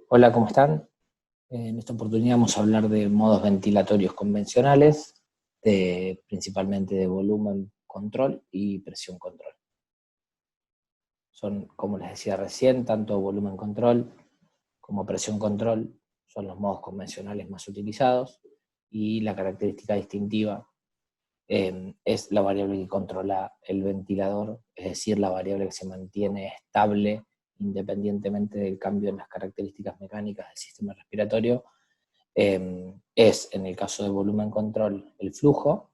Hola, ¿cómo están? En esta oportunidad vamos a hablar de modos ventilatorios convencionales, principalmente de volumen control y presión control. Son, como les decía recién, tanto volumen control como presión control son los modos convencionales más utilizados, y la característica distintiva es la variable que controla el ventilador, es decir, la variable que se mantiene estable independientemente del cambio en las características mecánicas del sistema respiratorio. Es, en el caso de volumen control, el flujo,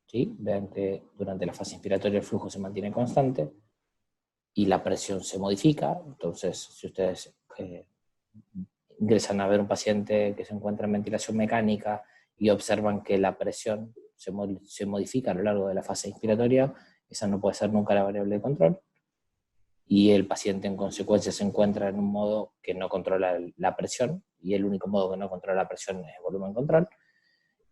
¿sí? Durante la fase inspiratoria el flujo se mantiene constante y la presión se modifica. Entonces, si ustedes ingresan a ver un paciente que se encuentra en ventilación mecánica y observan que la presión se modifica a lo largo de la fase inspiratoria, esa no puede ser nunca la variable de control, y el paciente en consecuencia se encuentra en un modo que no controla la presión, y el único modo que no controla la presión es el volumen control.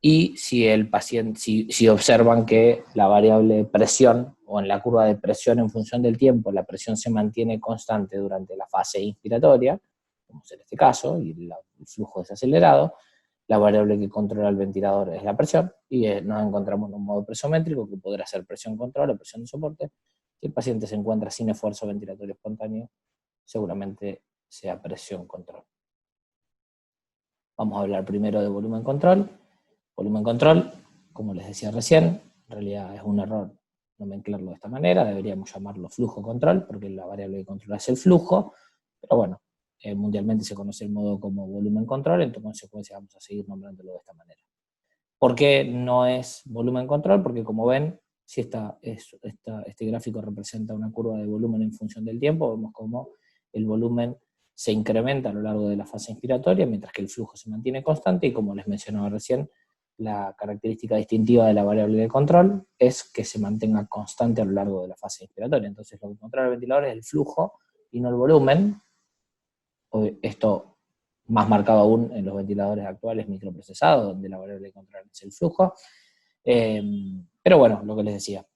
Y si el paciente, si observan que la variable presión, o en la curva de presión en función del tiempo, la presión se mantiene constante durante la fase inspiratoria, como es en este caso, y el flujo desacelerado, la variable que controla el ventilador es la presión, y nos encontramos en un modo presométrico que podrá ser presión control o presión de soporte. Si el paciente se encuentra sin esfuerzo ventilatorio espontáneo, seguramente sea presión control. Vamos a hablar primero de volumen control. Volumen control, como les decía recién, en realidad es un error nomenclarlo de esta manera, deberíamos llamarlo flujo control, porque la variable que controla es el flujo, pero bueno, mundialmente se conoce el modo como volumen control, en consecuencia vamos a seguir nombrándolo de esta manera. ¿Por qué no es volumen control? Porque, como ven, si este gráfico representa una curva de volumen en función del tiempo, vemos cómo el volumen se incrementa a lo largo de la fase inspiratoria, mientras que el flujo se mantiene constante, y como les mencionaba recién, la característica distintiva de la variable de control es que se mantenga constante a lo largo de la fase inspiratoria. Entonces, lo que controla el ventilador es el flujo y no el volumen. Esto más marcado aún en los ventiladores actuales microprocesados, donde la variable de control es el flujo. Pero bueno, lo que les decía,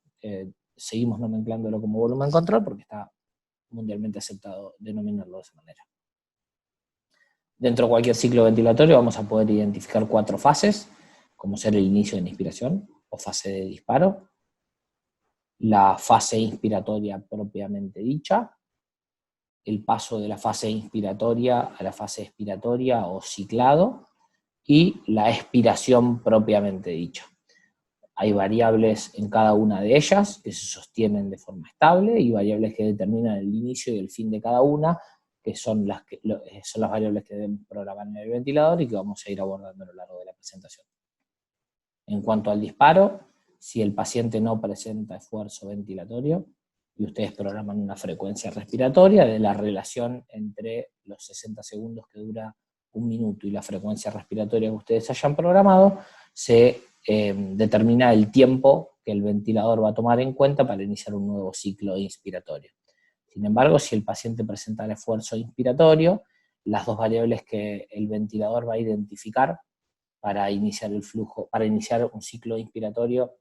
seguimos nomenclándolo como volumen control porque está mundialmente aceptado denominarlo de esa manera. Dentro de cualquier ciclo ventilatorio vamos a poder identificar 4 fases, como ser el inicio de la inspiración o fase de disparo, la fase inspiratoria propiamente dicha, el paso de la fase inspiratoria a la fase expiratoria o ciclado, y la expiración propiamente dicha. Hay variables en cada una de ellas que se sostienen de forma estable, y variables que determinan el inicio y el fin de cada una, que son las variables que debemos programar en el ventilador y que vamos a ir abordando a lo largo de la presentación. En cuanto al disparo, si el paciente no presenta esfuerzo ventilatorio y ustedes programan una frecuencia respiratoria, de la relación entre los 60 segundos que dura un minuto y la frecuencia respiratoria que ustedes hayan programado, se determina el tiempo que el ventilador va a tomar en cuenta para iniciar un nuevo ciclo inspiratorio. Sin embargo, si el paciente presenta el esfuerzo inspiratorio, las dos variables que el ventilador va a identificar para iniciar el flujo, para iniciar un ciclo inspiratorio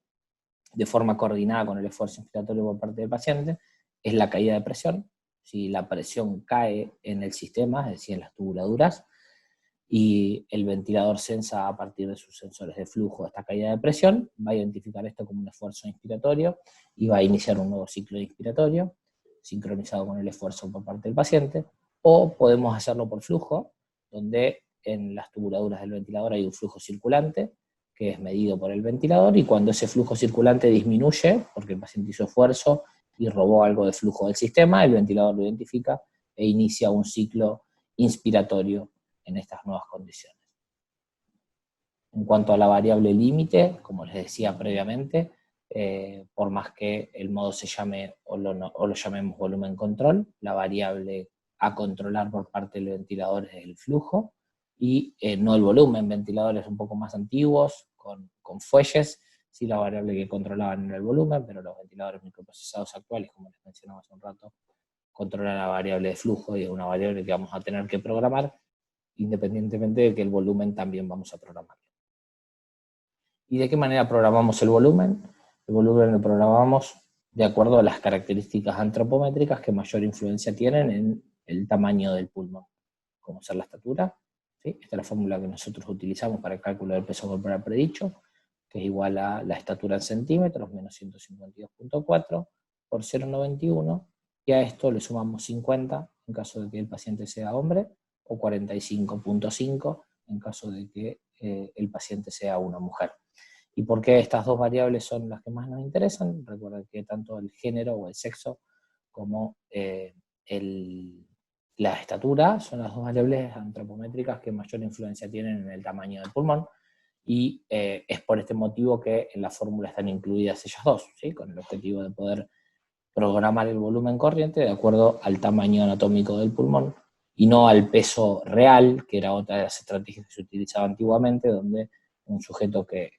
de forma coordinada con el esfuerzo inspiratorio por parte del paciente, es la caída de presión. Si la presión cae en el sistema, es decir, en las tubuladuras, y el ventilador sensa a partir de sus sensores de flujo esta caída de presión, va a identificar esto como un esfuerzo inspiratorio y va a iniciar un nuevo ciclo inspiratorio, sincronizado con el esfuerzo por parte del paciente. O podemos hacerlo por flujo, donde en las tubuladuras del ventilador hay un flujo circulante que es medido por el ventilador, y cuando ese flujo circulante disminuye, porque el paciente hizo esfuerzo y robó algo de flujo del sistema, el ventilador lo identifica e inicia un ciclo inspiratorio en estas nuevas condiciones. En cuanto a la variable límite, como les decía previamente, por más que el modo se llame o lo llamemos volumen control, la variable a controlar por parte del ventilador es el flujo, y no el volumen. Ventiladores un poco más antiguos, con fuelles, sí, la variable que controlaban era el volumen, pero los ventiladores microprocesados actuales, como les mencionaba hace un rato, controlan la variable de flujo, y es una variable que vamos a tener que programar, independientemente de que el volumen también vamos a programarlo. ¿Y de qué manera programamos el volumen? El volumen lo programamos de acuerdo a las características antropométricas que mayor influencia tienen en el tamaño del pulmón. como ser la estatura. ¿Sí? Esta es la fórmula que nosotros utilizamos para el cálculo del peso corporal predicho, que es igual a la estatura en centímetros, menos 152.4 por 0,91, y a esto le sumamos 50 en caso de que el paciente sea hombre, o 45.5 en caso de que el paciente sea una mujer. ¿Y por qué estas dos variables son las que más nos interesan? Recuerden que tanto el género o el sexo como la estatura son las dos variables antropométricas que mayor influencia tienen en el tamaño del pulmón, y es por este motivo que en la fórmula están incluidas ellas dos, ¿sí? Con el objetivo de poder programar el volumen corriente de acuerdo al tamaño anatómico del pulmón y no al peso real, que era otra de las estrategias que se utilizaba antiguamente, donde un sujeto que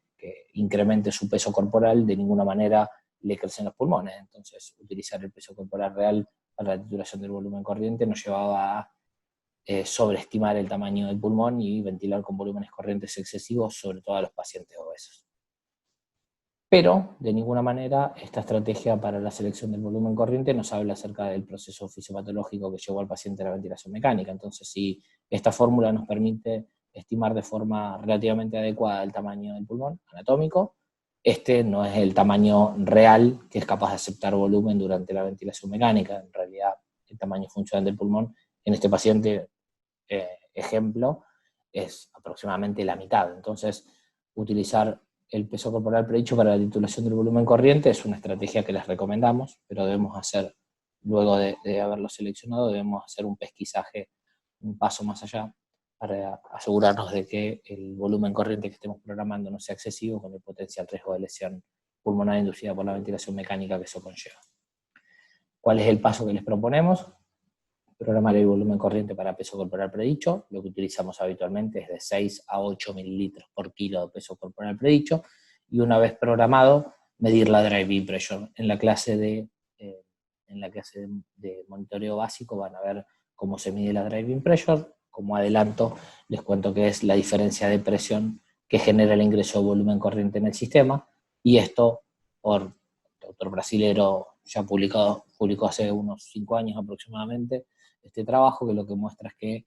incremente su peso corporal de ninguna manera le crecen los pulmones. Entonces, utilizar el peso corporal real para la titulación del volumen corriente nos llevaba a sobreestimar el tamaño del pulmón y ventilar con volúmenes corrientes excesivos, sobre todo a los pacientes obesos. Pero, de ninguna manera, esta estrategia para la selección del volumen corriente nos habla acerca del proceso fisiopatológico que llevó al paciente a la ventilación mecánica. Entonces, si esta fórmula nos permite estimar de forma relativamente adecuada el tamaño del pulmón anatómico, este no es el tamaño real que es capaz de aceptar volumen durante la ventilación mecánica. En realidad, el tamaño funcional del pulmón en este paciente, ejemplo, es aproximadamente la mitad. Entonces, utilizar el peso corporal predicho para la titulación del volumen corriente es una estrategia que les recomendamos, pero debemos hacer, luego de haberlo seleccionado, debemos hacer un pesquisaje un paso más allá para asegurarnos de que el volumen corriente que estemos programando no sea excesivo con el potencial riesgo de lesión pulmonar inducida por la ventilación mecánica que eso conlleva. ¿Cuál es el paso que les proponemos? Programar el volumen corriente para peso corporal predicho. Lo que utilizamos habitualmente es de 6 a 8 mililitros por kilo de peso corporal predicho, y una vez programado, medir la driving pressure. En la clase de monitoreo básico van a ver cómo se mide la driving pressure. Como adelanto, les cuento que es la diferencia de presión que genera el ingreso de volumen corriente en el sistema, y esto, por el doctor brasilero, ya publicó hace unos 5 años aproximadamente, este trabajo, que lo que muestra es que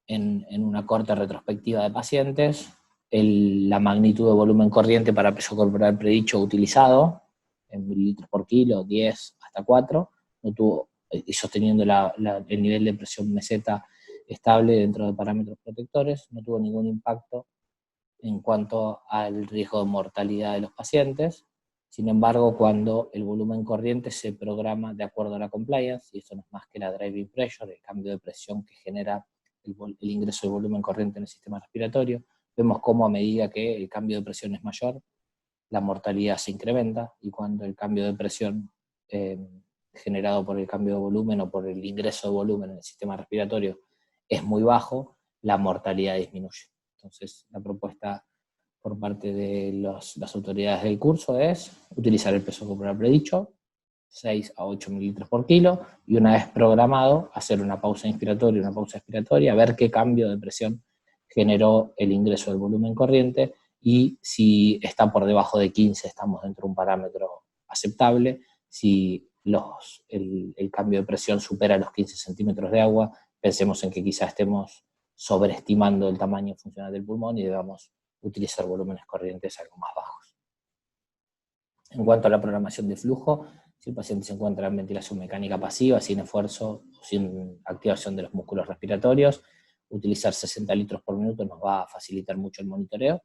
en una corta retrospectiva de pacientes, la magnitud de volumen corriente para peso corporal predicho utilizado, en mililitros por kilo, 10 hasta 4, no tuvo, y sosteniendo el nivel de presión meseta estable dentro de parámetros protectores, no tuvo ningún impacto en cuanto al riesgo de mortalidad de los pacientes. Sin embargo, cuando el volumen corriente se programa de acuerdo a la compliance, y esto no es más que la driving pressure, el cambio de presión que genera el ingreso de volumen corriente en el sistema respiratorio, vemos cómo a medida que el cambio de presión es mayor, la mortalidad se incrementa, y cuando el cambio de presión generado por el cambio de volumen o por el ingreso de volumen en el sistema respiratorio es muy bajo, la mortalidad disminuye. Entonces, la propuesta por parte de las autoridades del curso es utilizar el peso corporal predicho, 6 a 8 mililitros por kilo, y una vez programado, hacer una pausa inspiratoria y una pausa expiratoria, ver qué cambio de presión generó el ingreso del volumen corriente, y si está por debajo de 15 estamos dentro de un parámetro aceptable. Si el cambio de presión supera los 15 centímetros de agua, pensemos en que quizás estemos sobreestimando el tamaño funcional del pulmón y debamos utilizar volúmenes corrientes algo más bajos. En cuanto a la programación de flujo, si el paciente se encuentra en ventilación mecánica pasiva, sin esfuerzo o sin activación de los músculos respiratorios, utilizar 60 litros por minuto nos va a facilitar mucho el monitoreo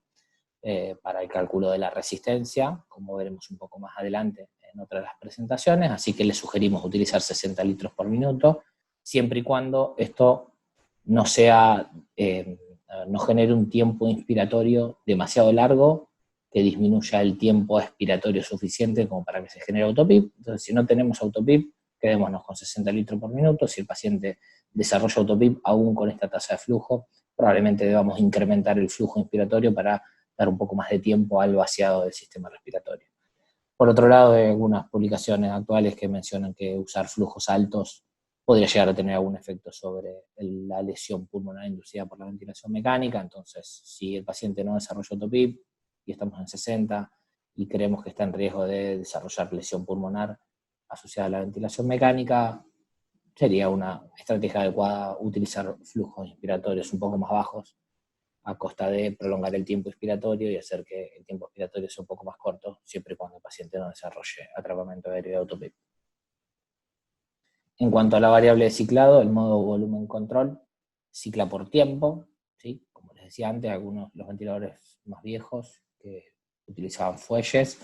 para el cálculo de la resistencia, como veremos un poco más adelante en otras de las presentaciones, así que les sugerimos utilizar 60 litros por minuto, siempre y cuando esto no genere un tiempo inspiratorio demasiado largo, que disminuya el tiempo expiratorio suficiente como para que se genere autopip. Entonces, si no tenemos autopip, quedémonos con 60 litros por minuto. Si el paciente desarrolla autopip aún con esta tasa de flujo, probablemente debamos incrementar el flujo inspiratorio para dar un poco más de tiempo al vaciado del sistema respiratorio. Por otro lado, hay algunas publicaciones actuales que mencionan que usar flujos altos podría llegar a tener algún efecto sobre la lesión pulmonar inducida por la ventilación mecánica. Entonces, si el paciente no desarrolla autopip y estamos en 60 y creemos que está en riesgo de desarrollar lesión pulmonar asociada a la ventilación mecánica, sería una estrategia adecuada utilizar flujos inspiratorios un poco más bajos a costa de prolongar el tiempo inspiratorio y hacer que el tiempo expiratorio sea un poco más corto, siempre y cuando el paciente no desarrolle atrapamiento aéreo de autopip. En cuanto a la variable de ciclado, el modo volumen control cicla por tiempo, ¿sí? Como les decía antes, algunos los ventiladores más viejos que utilizaban fuelles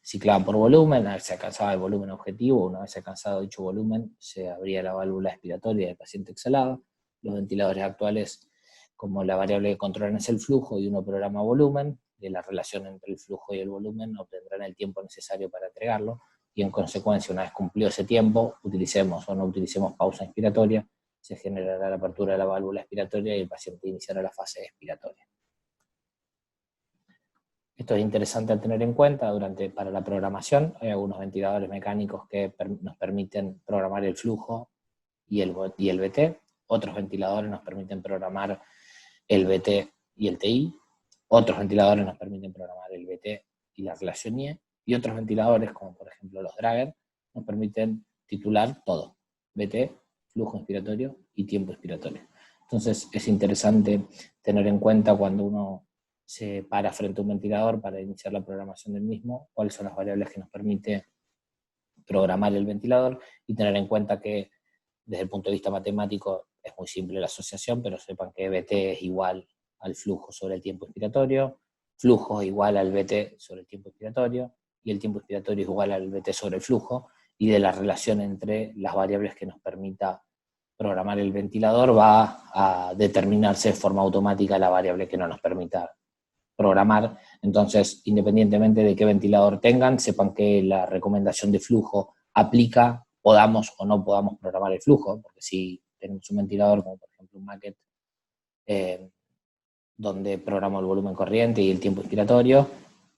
ciclaban por volumen. Una vez se alcanzaba el volumen objetivo, una vez alcanzado dicho volumen, se abría la válvula expiratoria y el paciente exhalaba. Los ventiladores actuales, como la variable que controlan es el flujo y uno programa volumen, de la relación entre el flujo y el volumen obtendrán el tiempo necesario para entregarlo, y en consecuencia, una vez cumplido ese tiempo, utilicemos o no utilicemos pausa inspiratoria, se generará la apertura de la válvula expiratoria y el paciente iniciará la fase expiratoria. Esto es interesante a tener en cuenta para la programación. Hay algunos ventiladores mecánicos que nos permiten programar el flujo y el VT. Otros ventiladores nos permiten programar el VT y el TI. Otros ventiladores nos permiten programar el VT y la relación IE. Y otros ventiladores, como por ejemplo los Drager, nos permiten titular todo: VT, flujo inspiratorio y tiempo inspiratorio. Entonces es interesante tener en cuenta cuando uno se para frente a un ventilador para iniciar la programación del mismo, cuáles son las variables que nos permite programar el ventilador, y tener en cuenta que desde el punto de vista matemático es muy simple la asociación, pero sepan que VT es igual al flujo sobre el tiempo inspiratorio, flujo es igual al VT sobre el tiempo inspiratorio, y el tiempo inspiratorio es igual al VT sobre el flujo, y de la relación entre las variables que nos permita programar el ventilador va a determinarse de forma automática la variable que no nos permita programar. Entonces, independientemente de qué ventilador tengan, sepan que la recomendación de flujo aplica, podamos o no podamos programar el flujo, porque si tenemos un ventilador como por ejemplo un Maquet, donde programo el volumen corriente y el tiempo inspiratorio,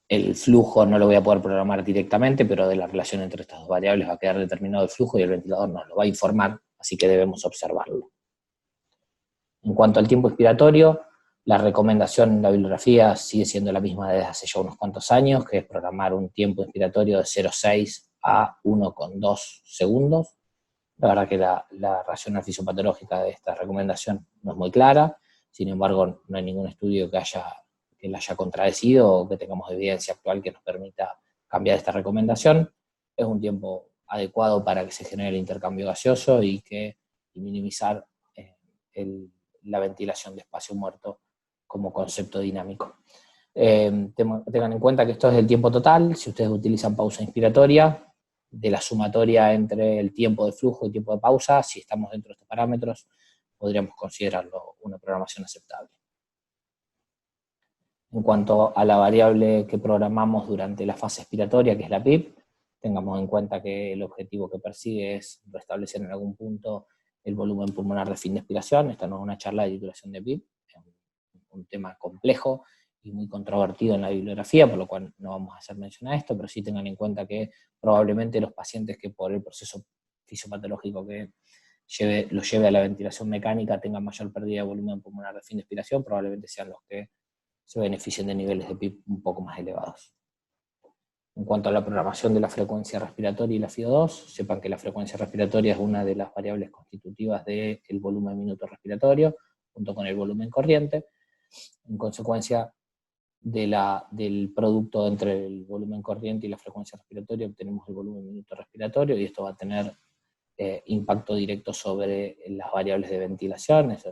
el flujo no lo voy a poder programar directamente, pero de la relación entre estas dos variables va a quedar determinado el flujo y el ventilador nos lo va a informar, así que debemos observarlo. En cuanto al tiempo inspiratorio, la recomendación en la bibliografía sigue siendo la misma desde hace ya unos cuantos años, que es programar un tiempo inspiratorio de 0,6 a 1,2 segundos. La verdad que la racional fisiopatológica de esta recomendación no es muy clara, sin embargo no hay ningún estudio que la haya contradecido o que tengamos evidencia actual que nos permita cambiar esta recomendación. Es un tiempo adecuado para que se genere el intercambio gaseoso y minimizar la ventilación de espacio muerto como concepto dinámico. Tengan en cuenta que esto es el tiempo total. Si ustedes utilizan pausa inspiratoria, de la sumatoria entre el tiempo de flujo y tiempo de pausa, si estamos dentro de estos parámetros, podríamos considerarlo una programación aceptable. En cuanto a la variable que programamos durante la fase expiratoria, que es la PIP, tengamos en cuenta que el objetivo que persigue es restablecer en algún punto el volumen pulmonar de fin de expiración. Esta no es una charla de titulación de PIP, es un tema complejo y muy controvertido en la bibliografía, por lo cual no vamos a hacer mención a esto, pero sí tengan en cuenta que probablemente los pacientes que por el proceso fisiopatológico que los lleve a la ventilación mecánica tengan mayor pérdida de volumen pulmonar de fin de expiración, probablemente sean los que se beneficien de niveles de PIP un poco más elevados. En cuanto a la programación de la frecuencia respiratoria y la FIO2, sepan que la frecuencia respiratoria es una de las variables constitutivas del volumen minuto respiratorio, junto con el volumen corriente. En consecuencia del producto entre el volumen corriente y la frecuencia respiratoria, obtenemos el volumen minuto respiratorio, y esto va a tener impacto directo sobre las variables de ventilación, es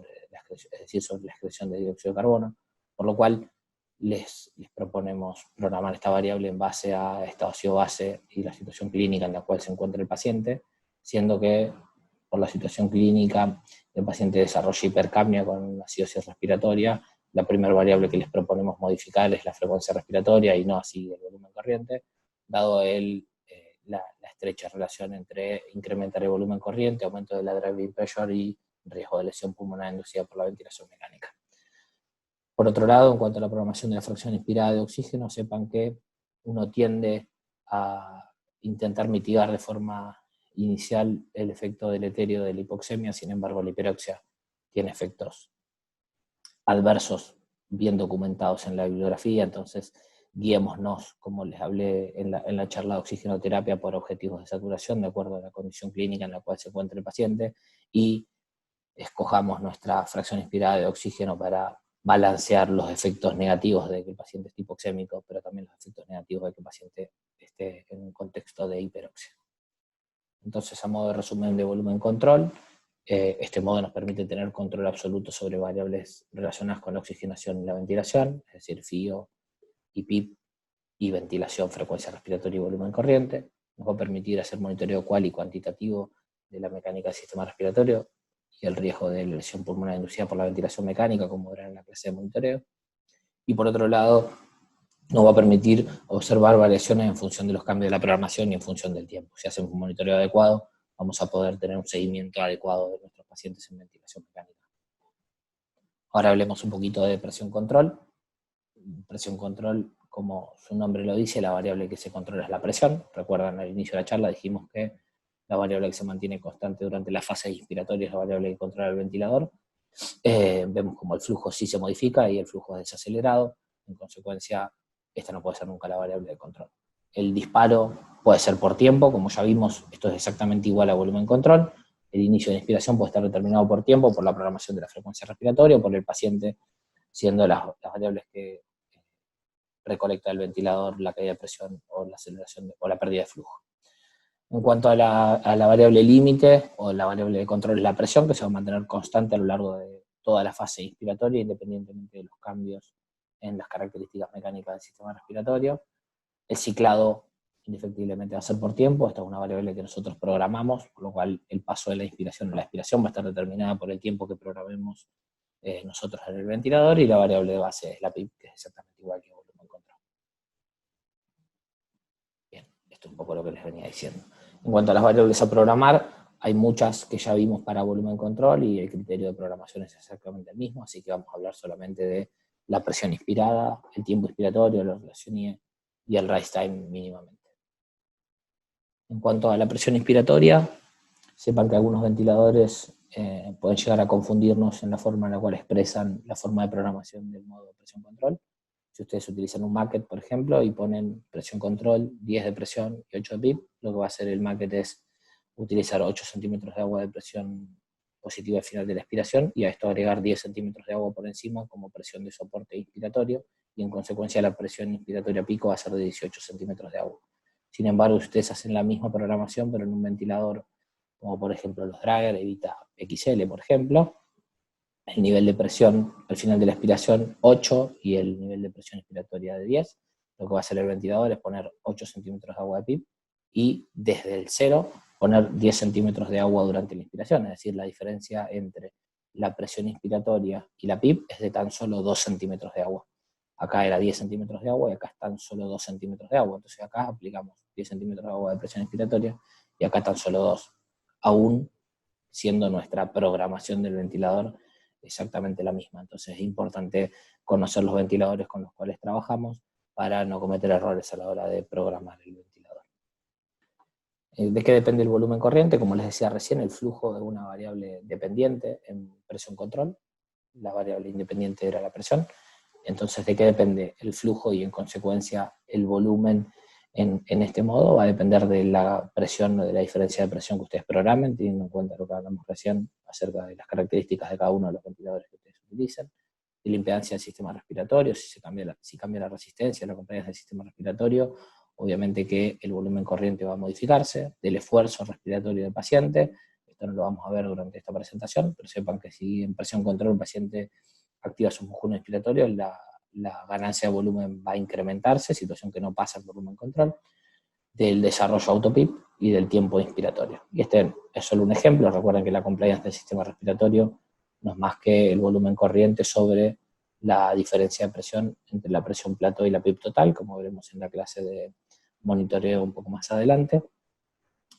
decir, sobre la excreción de dióxido de carbono, por lo cual les proponemos programar esta variable en base a estadio base y la situación clínica en la cual se encuentra el paciente, siendo que por la situación clínica el paciente desarrolla hipercapnia con acidosis respiratoria, la primera variable que les proponemos modificar es la frecuencia respiratoria y no así el volumen corriente, dado la estrecha relación entre incrementar el volumen corriente, aumento de la driving pressure y riesgo de lesión pulmonar inducida por la ventilación mecánica. Por otro lado, en cuanto a la programación de la fracción inspirada de oxígeno, sepan que uno tiende a intentar mitigar de forma inicial el efecto deleterio de la hipoxemia, sin embargo la hiperoxia tiene efectos adversos bien documentados en la bibliografía, entonces guiémonos, como les hablé en la charla de oxigenoterapia, por objetivos de saturación, de acuerdo a la condición clínica en la cual se encuentra el paciente, y escojamos nuestra fracción inspirada de oxígeno para balancear los efectos negativos de que el paciente es hipoxémico, pero también los efectos negativos de que el paciente esté en un contexto de hiperoxia. Entonces, a modo de resumen de volumen control, este modo nos permite tener control absoluto sobre variables relacionadas con la oxigenación y la ventilación, es decir, FIO y PIP, y ventilación, frecuencia respiratoria y volumen corriente. Nos va a permitir hacer monitoreo cual y cuantitativo de la mecánica del sistema respiratorio y el riesgo de lesión pulmonar inducida por la ventilación mecánica, como verán en la clase de monitoreo. Y por otro lado, nos va a permitir observar variaciones en función de los cambios de la programación y en función del tiempo. Si hacemos un monitoreo adecuado, vamos a poder tener un seguimiento adecuado de nuestros pacientes en ventilación mecánica. Ahora hablemos un poquito de presión control. Presión control, como su nombre lo dice, la variable que se controla es la presión. Recuerdan, al inicio de la charla dijimos que la variable que se mantiene constante durante la fase inspiratoria es la variable que controla el ventilador. Vemos como el flujo sí se modifica y el flujo es desacelerado. En consecuencia, esta no puede ser nunca la variable de control. El disparo puede ser por tiempo, como ya vimos, esto es exactamente igual a volumen control. El inicio de inspiración puede estar determinado por tiempo, por la programación de la frecuencia respiratoria o por el paciente, siendo las variables que recolecta el ventilador, la caída de presión o la aceleración o la pérdida de flujo. En cuanto a la variable límite o la variable de control es la presión, que se va a mantener constante a lo largo de toda la fase inspiratoria, independientemente de los cambios en las características mecánicas del sistema respiratorio. El ciclado indefectiblemente va a ser por tiempo, esta es una variable que nosotros programamos, por lo cual el paso de la inspiración a la expiración va a estar determinada por el tiempo que programemos nosotros en el ventilador, y la variable de base es la PIP, que es exactamente igual que volumen control. Bien, esto es un poco lo que les venía diciendo. En cuanto a las variables a programar, hay muchas que ya vimos para volumen control y el criterio de programación es exactamente el mismo, así que vamos a hablar solamente de la presión inspirada, el tiempo inspiratorio, la relación IE y el rise time mínimamente. En cuanto a la presión inspiratoria, sepan que algunos ventiladores pueden llegar a confundirnos en la forma en la cual expresan la forma de programación del modo de presión control. Si ustedes utilizan un Macket, por ejemplo, y ponen presión control, 10 de presión y 8 de PIP, lo que va a hacer el Macket es utilizar 8 centímetros de agua de presión positiva al final de la expiración, y a esto agregar 10 centímetros de agua por encima como presión de soporte inspiratorio, y en consecuencia la presión inspiratoria pico va a ser de 18 centímetros de agua. Sin embargo, ustedes hacen la misma programación, pero en un ventilador, como por ejemplo los Draeger Evita XL, por ejemplo, el nivel de presión al final de la expiración 8 y el nivel de presión inspiratoria de 10, lo que va a hacer el ventilador es poner 8 centímetros de agua de PIP y desde el 0 poner 10 centímetros de agua durante la inspiración, es decir, la diferencia entre la presión inspiratoria y la PIP es de tan solo 2 centímetros de agua. Acá era 10 centímetros de agua y acá están solo 2 centímetros de agua, entonces acá aplicamos 10 centímetros de agua de presión inspiratoria y acá están solo 2, aún siendo nuestra programación del ventilador exactamente la misma. Entonces es importante conocer los ventiladores con los cuales trabajamos para no cometer errores a la hora de programar el ventilador. ¿De qué depende el volumen corriente? Como les decía recién, el flujo es una variable dependiente en presión control, la variable independiente era la presión. Entonces, ¿de qué depende el flujo y en consecuencia el volumen? En este modo va a depender de la presión o de la diferencia de presión que ustedes programen, teniendo en cuenta lo que hablamos recién acerca de las características de cada uno de los ventiladores que ustedes utilicen, de la impedancia del sistema respiratorio, si cambia la resistencia, la competencia del sistema respiratorio, obviamente que el volumen corriente va a modificarse, del esfuerzo respiratorio del paciente. Esto no lo vamos a ver durante esta presentación, pero sepan que si en presión control el paciente activa su músculo inspiratorio, la ganancia de volumen va a incrementarse, situación que no pasa en volumen control, del desarrollo autopip y del tiempo inspiratorio. Y este es solo un ejemplo. Recuerden que la compliance del sistema respiratorio no es más que el volumen corriente sobre la diferencia de presión entre la presión plató y la PIP total, como veremos en la clase de monitoreo un poco más adelante.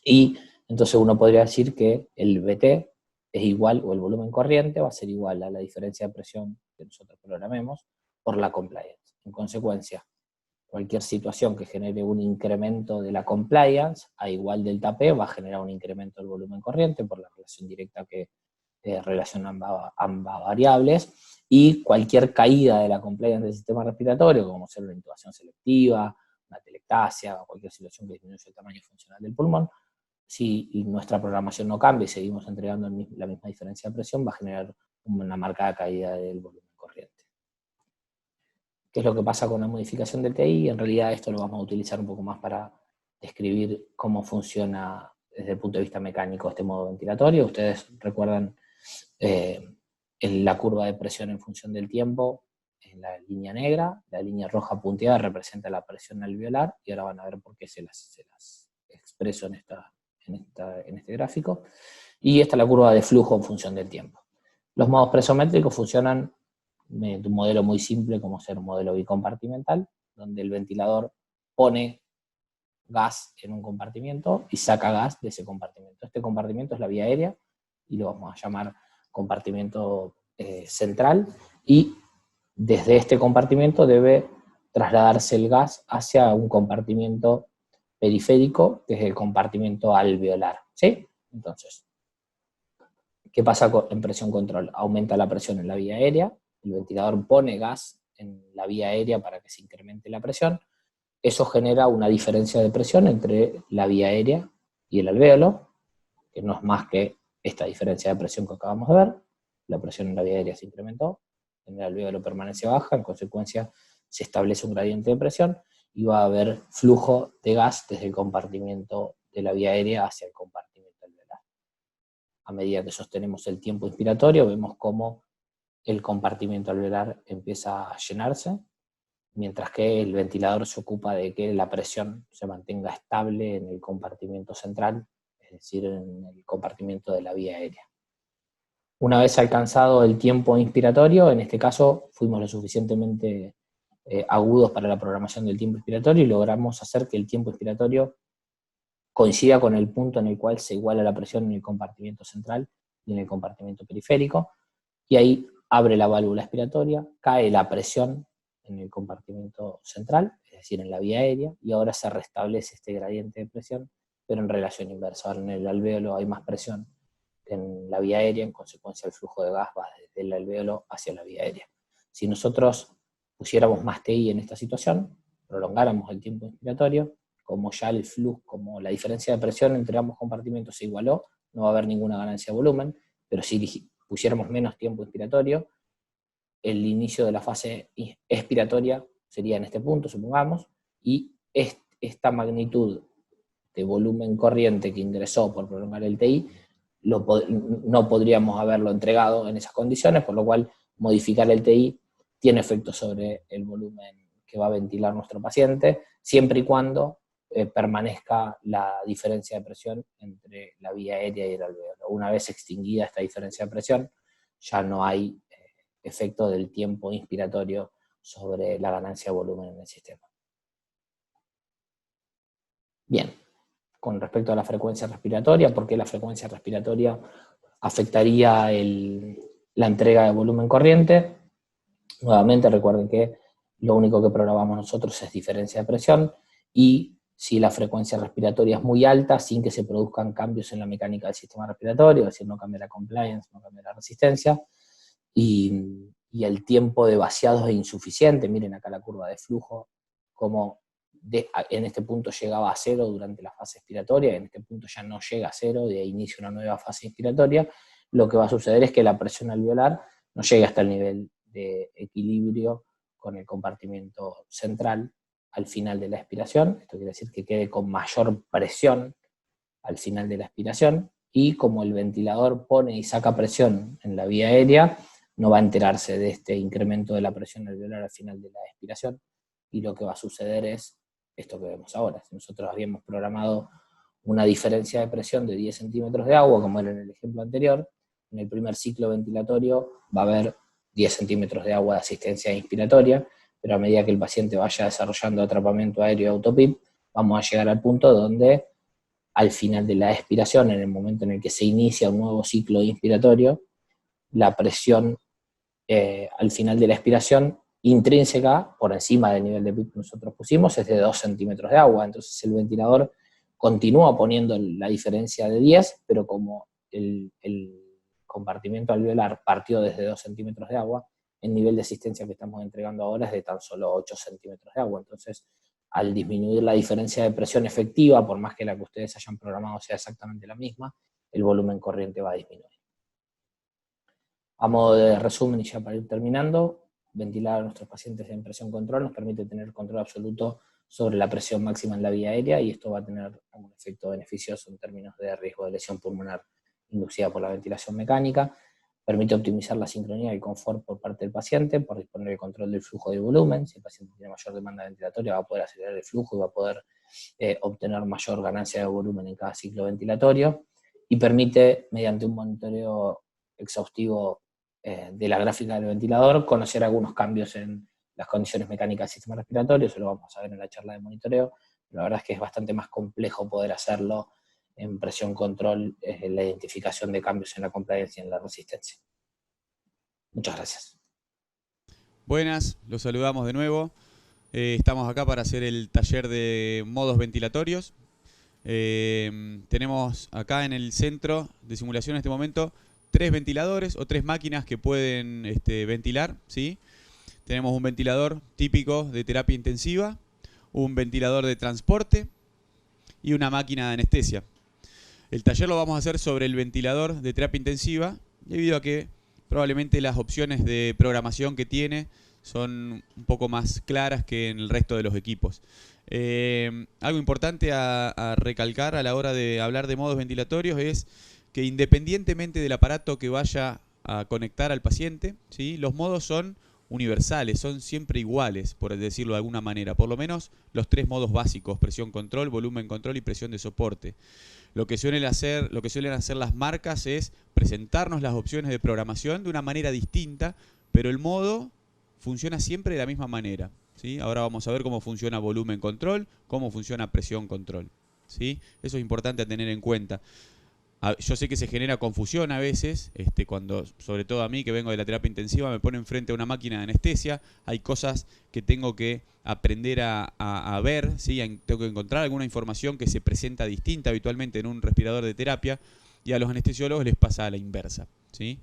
Y entonces uno podría decir que el VT es igual, o el volumen corriente va a ser igual a la diferencia de presión que nosotros programemos por la compliance. En consecuencia, cualquier situación que genere un incremento de la compliance a igual delta P va a generar un incremento del volumen corriente por la relación directa que relaciona ambas variables, y cualquier caída de la compliance del sistema respiratorio, como ser una intubación selectiva, una telectasia, o cualquier situación que disminuya el tamaño funcional del pulmón, si nuestra programación no cambia y seguimos entregando la misma diferencia de presión, va a generar una marcada caída del volumen corriente. ¿Qué es lo que pasa con la modificación del TI? En realidad esto lo vamos a utilizar un poco más para describir cómo funciona desde el punto de vista mecánico este modo ventilatorio. Ustedes recuerdan la curva de presión en función del tiempo, en la línea negra, la línea roja punteada representa la presión alveolar, y ahora van a ver por qué se las expreso en este gráfico. Y esta es la curva de flujo en función del tiempo. Los modos presométricos funcionan de un modelo muy simple, como ser un modelo bicompartimental, donde el ventilador pone gas en un compartimento y saca gas de ese compartimento. Este compartimento es la vía aérea, y lo vamos a llamar compartimento central, y desde este compartimento debe trasladarse el gas hacia un compartimento periférico, que es el compartimento alveolar, ¿sí? Entonces, ¿qué pasa en presión control? Aumenta la presión en la vía aérea, el ventilador pone gas en la vía aérea para que se incremente la presión, eso genera una diferencia de presión entre la vía aérea y el alvéolo, que no es más que esta diferencia de presión que acabamos de ver. La presión en la vía aérea se incrementó, en el alvéolo permanece baja, en consecuencia se establece un gradiente de presión y va a haber flujo de gas desde el compartimento de la vía aérea hacia el compartimento alveolar. A medida que sostenemos el tiempo inspiratorio, vemos cómo el compartimento alveolar empieza a llenarse, mientras que el ventilador se ocupa de que la presión se mantenga estable en el compartimento central, es decir, en el compartimento de la vía aérea. Una vez alcanzado el tiempo inspiratorio, en este caso fuimos lo suficientemente agudos para la programación del tiempo inspiratorio y logramos hacer que el tiempo inspiratorio coincida con el punto en el cual se iguala la presión en el compartimento central y en el compartimento periférico, y ahí abre la válvula expiratoria, cae la presión en el compartimento central, es decir, en la vía aérea, y ahora se restablece este gradiente de presión, pero en relación inversa. Ahora en el alvéolo hay más presión que en la vía aérea, en consecuencia el flujo de gas va desde el alvéolo hacia la vía aérea. Si nosotros pusiéramos más TI en esta situación, prolongáramos el tiempo inspiratorio, como ya el flujo, como la diferencia de presión entre ambos compartimentos se igualó, no va a haber ninguna ganancia de volumen, pero si pusiéramos menos tiempo inspiratorio, el inicio de la fase expiratoria sería en este punto, supongamos, y esta magnitud de volumen corriente que ingresó por prolongar el TI, no podríamos haberlo entregado en esas condiciones, por lo cual modificar el TI tiene efecto sobre el volumen que va a ventilar nuestro paciente, siempre y cuando permanezca la diferencia de presión entre la vía aérea y el alvéolo. Una vez extinguida esta diferencia de presión, ya no hay efecto del tiempo inspiratorio sobre la ganancia de volumen en el sistema. Bien, con respecto a la frecuencia respiratoria, ¿por qué la frecuencia respiratoria afectaría la entrega de volumen corriente? Nuevamente recuerden que lo único que programamos nosotros es diferencia de presión, y si la frecuencia respiratoria es muy alta, sin que se produzcan cambios en la mecánica del sistema respiratorio, es decir, no cambia la compliance, no cambia la resistencia, y el tiempo de vaciado es insuficiente. Miren acá la curva de flujo, como en este punto llegaba a cero durante la fase expiratoria, en este punto ya no llega a cero, de ahí inicia una nueva fase inspiratoria. Lo que va a suceder es que la presión alveolar no llega hasta el nivel de equilibrio con el compartimento central al final de la expiración. Esto quiere decir que quede con mayor presión al final de la expiración, y como el ventilador pone y saca presión en la vía aérea, no va a enterarse de este incremento de la presión alveolar al final de la expiración, y lo que va a suceder es esto que vemos ahora. Si nosotros habíamos programado una diferencia de presión de 10 centímetros de agua, como era en el ejemplo anterior, en el primer ciclo ventilatorio va a haber 10 centímetros de agua de asistencia inspiratoria, pero a medida que el paciente vaya desarrollando atrapamiento aéreo y autopip, vamos a llegar al punto donde al final de la expiración, en el momento en el que se inicia un nuevo ciclo inspiratorio, la presión al final de la expiración intrínseca, por encima del nivel de PIB que nosotros pusimos, es de 2 centímetros de agua. Entonces el ventilador continúa poniendo la diferencia de 10, pero como el compartimento alveolar partió desde 2 centímetros de agua, el nivel de asistencia que estamos entregando ahora es de tan solo 8 centímetros de agua. Entonces, al disminuir la diferencia de presión efectiva, por más que la que ustedes hayan programado sea exactamente la misma, el volumen corriente va a disminuir. A modo de resumen y ya para ir terminando, ventilar a nuestros pacientes en presión control nos permite tener control absoluto sobre la presión máxima en la vía aérea y esto va a tener un efecto beneficioso en términos de riesgo de lesión pulmonar inducida por la ventilación mecánica. Permite optimizar la sincronía y el confort por parte del paciente por disponer del control del flujo de volumen. Si el paciente tiene mayor demanda ventilatoria, va a poder acelerar el flujo y va a poder obtener mayor ganancia de volumen en cada ciclo ventilatorio. Y permite, mediante un monitoreo exhaustivo de la gráfica del ventilador, conocer algunos cambios en las condiciones mecánicas del sistema respiratorio. Eso lo vamos a ver en la charla de monitoreo. La verdad es que es bastante más complejo poder hacerlo en presión control, la identificación de cambios en la compliance y en la resistencia. Muchas gracias. Buenas, los saludamos de nuevo. Estamos acá para hacer el taller de modos ventilatorios. Tenemos acá en el centro de simulación en este momento 3 ventiladores o 3 máquinas que pueden ventilar, ¿sí? Tenemos un ventilador típico de terapia intensiva, un ventilador de transporte y una máquina de anestesia. El taller lo vamos a hacer sobre el ventilador de terapia intensiva, debido a que probablemente las opciones de programación que tiene son un poco más claras que en el resto de los equipos. Algo importante a recalcar a la hora de hablar de modos ventilatorios es que independientemente del aparato que vaya a conectar al paciente, ¿sí?, los modos son universales, son siempre iguales, por decirlo de alguna manera. Por lo menos los 3 modos básicos: presión control, volumen control y presión de soporte. Lo que suelen hacer las marcas es presentarnos las opciones de programación de una manera distinta, pero el modo funciona siempre de la misma manera, ¿sí? Ahora vamos a ver cómo funciona volumen control, cómo funciona presión control, ¿sí? Eso es importante a tener en cuenta. Yo sé que se genera confusión a veces, cuando, sobre todo a mí que vengo de la terapia intensiva, me ponen frente a una máquina de anestesia. Hay cosas que tengo que aprender a ver, ¿sí? Tengo que encontrar alguna información que se presenta distinta habitualmente en un respirador de terapia, y a los anestesiólogos les pasa a la inversa, ¿sí?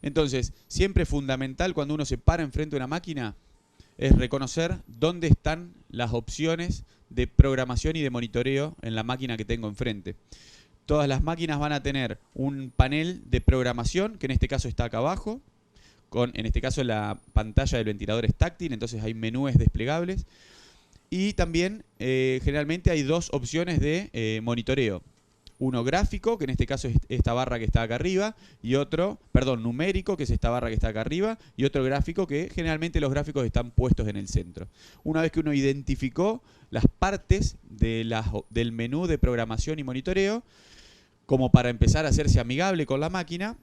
Entonces, siempre es fundamental cuando uno se para enfrente de una máquina es reconocer dónde están las opciones de programación y de monitoreo en la máquina que tengo enfrente. Todas las máquinas van a tener un panel de programación, que en este caso está acá abajo, en este caso la pantalla del ventilador es táctil, entonces hay menús desplegables. Y también generalmente hay 2 opciones de monitoreo. Uno gráfico, que en este caso es esta barra que está acá arriba, y otro, perdón, numérico, que es esta barra que está acá arriba, y otro gráfico, que generalmente los gráficos están puestos en el centro. Una vez que uno identificó las partes del menú de programación y monitoreo, como para empezar a hacerse amigable con la máquina,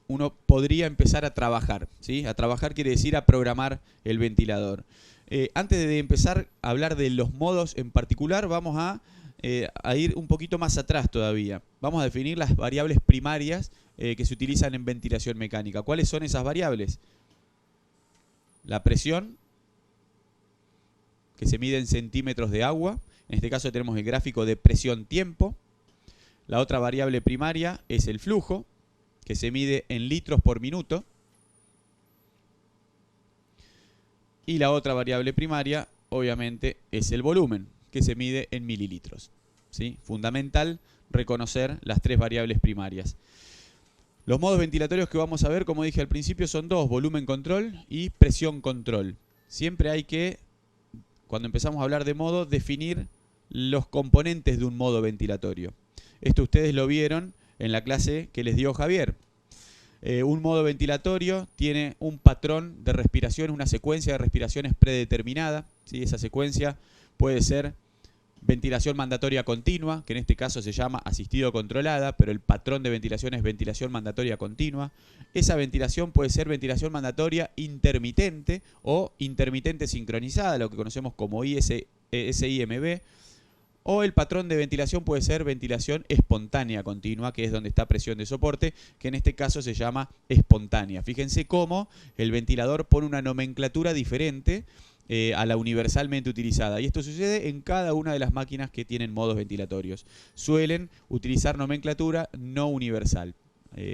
uno podría empezar a trabajar, ¿sí? A trabajar quiere decir a programar el ventilador. Antes de empezar a hablar de los modos en particular, vamos a ir un poquito más atrás todavía. Vamos a definir las variables primarias que se utilizan en ventilación mecánica. ¿Cuáles son esas variables? La presión, que se mide en centímetros de agua. En este caso tenemos el gráfico de presión-tiempo. La otra variable primaria es el flujo, que se mide en litros por minuto. Y la otra variable primaria, obviamente, es el volumen, que se mide en mililitros, ¿sí? Fundamental reconocer las 3 variables primarias. Los modos ventilatorios que vamos a ver, como dije al principio, son 2: volumen control y presión control. Siempre hay que, cuando empezamos a hablar de modo, definir los componentes de un modo ventilatorio. Esto ustedes lo vieron en la clase que les dio Javier. Un modo ventilatorio tiene un patrón de respiración, una secuencia de respiraciones predeterminada, ¿sí? Esa secuencia puede ser ventilación mandatoria continua, que en este caso se llama asistido controlada, pero el patrón de ventilación es ventilación mandatoria continua. Esa ventilación puede ser ventilación mandatoria intermitente o intermitente sincronizada, lo que conocemos como SIMB. O el patrón de ventilación puede ser ventilación espontánea continua, que es donde está presión de soporte, que en este caso se llama espontánea. Fíjense cómo el ventilador pone una nomenclatura diferente a la universalmente utilizada. Y esto sucede en cada una de las máquinas que tienen modos ventilatorios. Suelen utilizar nomenclatura no universal.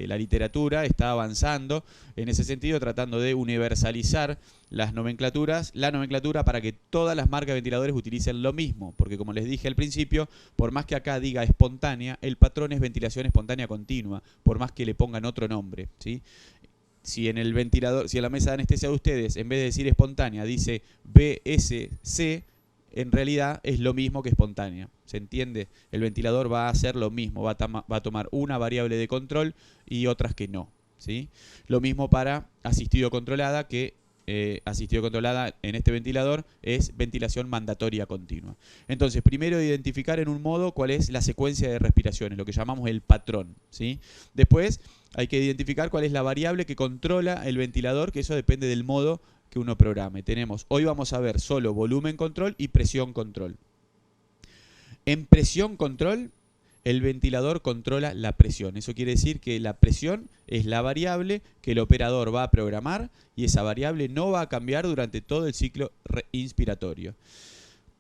la literatura está avanzando en ese sentido, tratando de universalizar la nomenclatura para que todas las marcas de ventiladores utilicen lo mismo, porque como les dije al principio, por más que acá diga espontánea, el patrón es ventilación espontánea continua, por más que le pongan otro nombre, ¿sí? Si en el ventilador, si en la mesa de anestesia de ustedes, en vez de decir espontánea, dice BSC, en realidad es lo mismo que espontánea. ¿Se entiende? El ventilador va a hacer lo mismo, va a tomar una variable de control y otras que no, ¿sí? Lo mismo para asistido controlada, que asistido controlada en este ventilador es ventilación mandatoria continua. Entonces, primero identificar en un modo cuál es la secuencia de respiraciones, lo que llamamos el patrón, ¿sí? Después hay que identificar cuál es la variable que controla el ventilador, que eso depende del modo que uno programe. Hoy vamos a ver solo volumen control y presión control. En presión control, el ventilador controla la presión. Eso quiere decir que la presión es la variable que el operador va a programar y esa variable no va a cambiar durante todo el ciclo inspiratorio.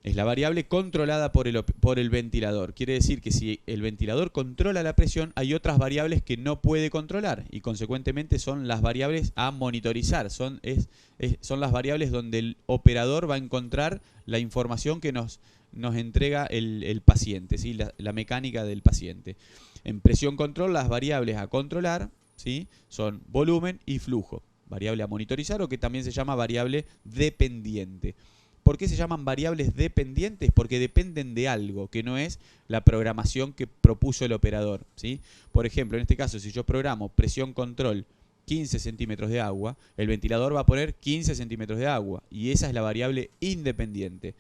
Es la variable controlada por el ventilador. Quiere decir que si el ventilador controla la presión, hay otras variables que no puede controlar y consecuentemente son las variables a monitorizar. Son las variables donde el operador va a encontrar la información que nos entrega el paciente, ¿sí? La mecánica del paciente. En presión control, las variables a controlar, ¿sí? Son volumen y flujo. Variable a monitorizar, o que también se llama variable dependiente. ¿Por qué se llaman variables dependientes? Porque dependen de algo, que no es la programación que propuso el operador, ¿sí? Por ejemplo, en este caso, si yo programo presión control 15 centímetros de agua, el ventilador va a poner 15 centímetros de agua, y esa es la variable independiente.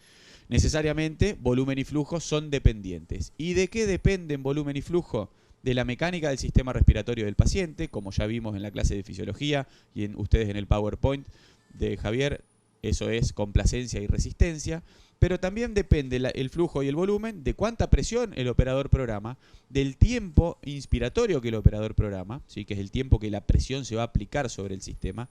Necesariamente, volumen y flujo son dependientes. ¿Y de qué dependen volumen y flujo? De la mecánica del sistema respiratorio del paciente, como ya vimos en la clase de fisiología y ustedes en el PowerPoint de Javier. Eso es complacencia y resistencia, pero también depende el flujo y el volumen de cuánta presión el operador programa, del tiempo inspiratorio que el operador programa, ¿sí? Que es el tiempo que la presión se va a aplicar sobre el sistema,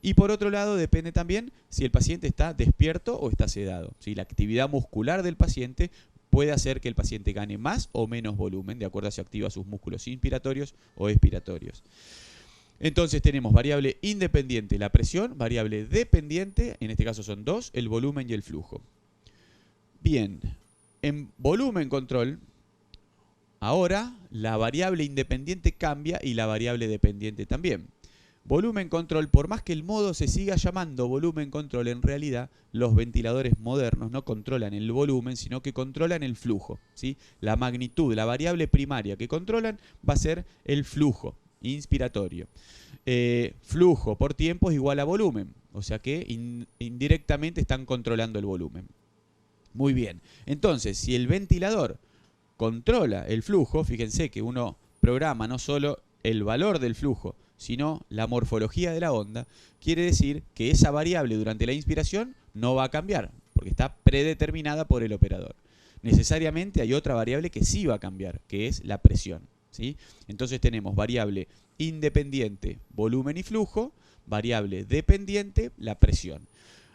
y por otro lado depende también si el paciente está despierto o está sedado, ¿sí? La actividad muscular del paciente puede hacer que el paciente gane más o menos volumen, de acuerdo a si activa sus músculos inspiratorios o expiratorios. Entonces tenemos variable independiente, la presión, variable dependiente, en este caso son dos, el volumen y el flujo. Bien, en volumen control, ahora la variable independiente cambia y la variable dependiente también. Volumen control, por más que el modo se siga llamando volumen control, en realidad los ventiladores modernos no controlan el volumen, sino que controlan el flujo, ¿sí? La magnitud, la variable primaria que controlan va a ser el flujo inspiratorio. Flujo por tiempo es igual a volumen, o sea que indirectamente están controlando el volumen. Muy bien, entonces si el ventilador controla el flujo, fíjense que uno programa no solo el valor del flujo, sino la morfología de la onda, quiere decir que esa variable durante la inspiración no va a cambiar, porque está predeterminada por el operador. Necesariamente hay otra variable que sí va a cambiar, que es la presión, ¿sí? Entonces tenemos variable independiente, volumen y flujo, variable dependiente, la presión.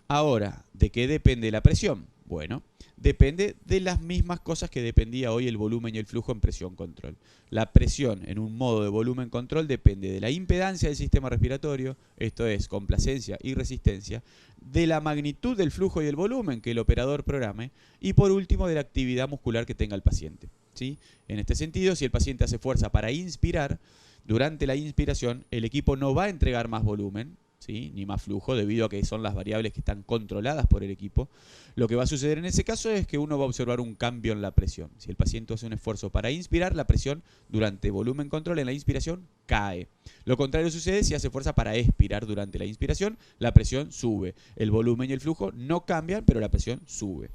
Ahora, ¿de qué depende la presión? Bueno, depende de las mismas cosas que dependía hoy el volumen y el flujo en presión control. La presión en un modo de volumen control depende de la impedancia del sistema respiratorio, esto es complacencia y resistencia, de la magnitud del flujo y el volumen que el operador programe y por último de la actividad muscular que tenga el paciente, ¿sí? En este sentido, si el paciente hace fuerza para inspirar, durante la inspiración el equipo no va a entregar más volumen, ¿sí? Ni más flujo, debido a que son las variables que están controladas por el equipo. Lo que va a suceder en ese caso es que uno va a observar un cambio en la presión. Si el paciente hace un esfuerzo para inspirar, la presión durante volumen control en la inspiración cae. Lo contrario sucede si hace fuerza para expirar durante la inspiración, la presión sube. El volumen y el flujo no cambian, pero la presión sube.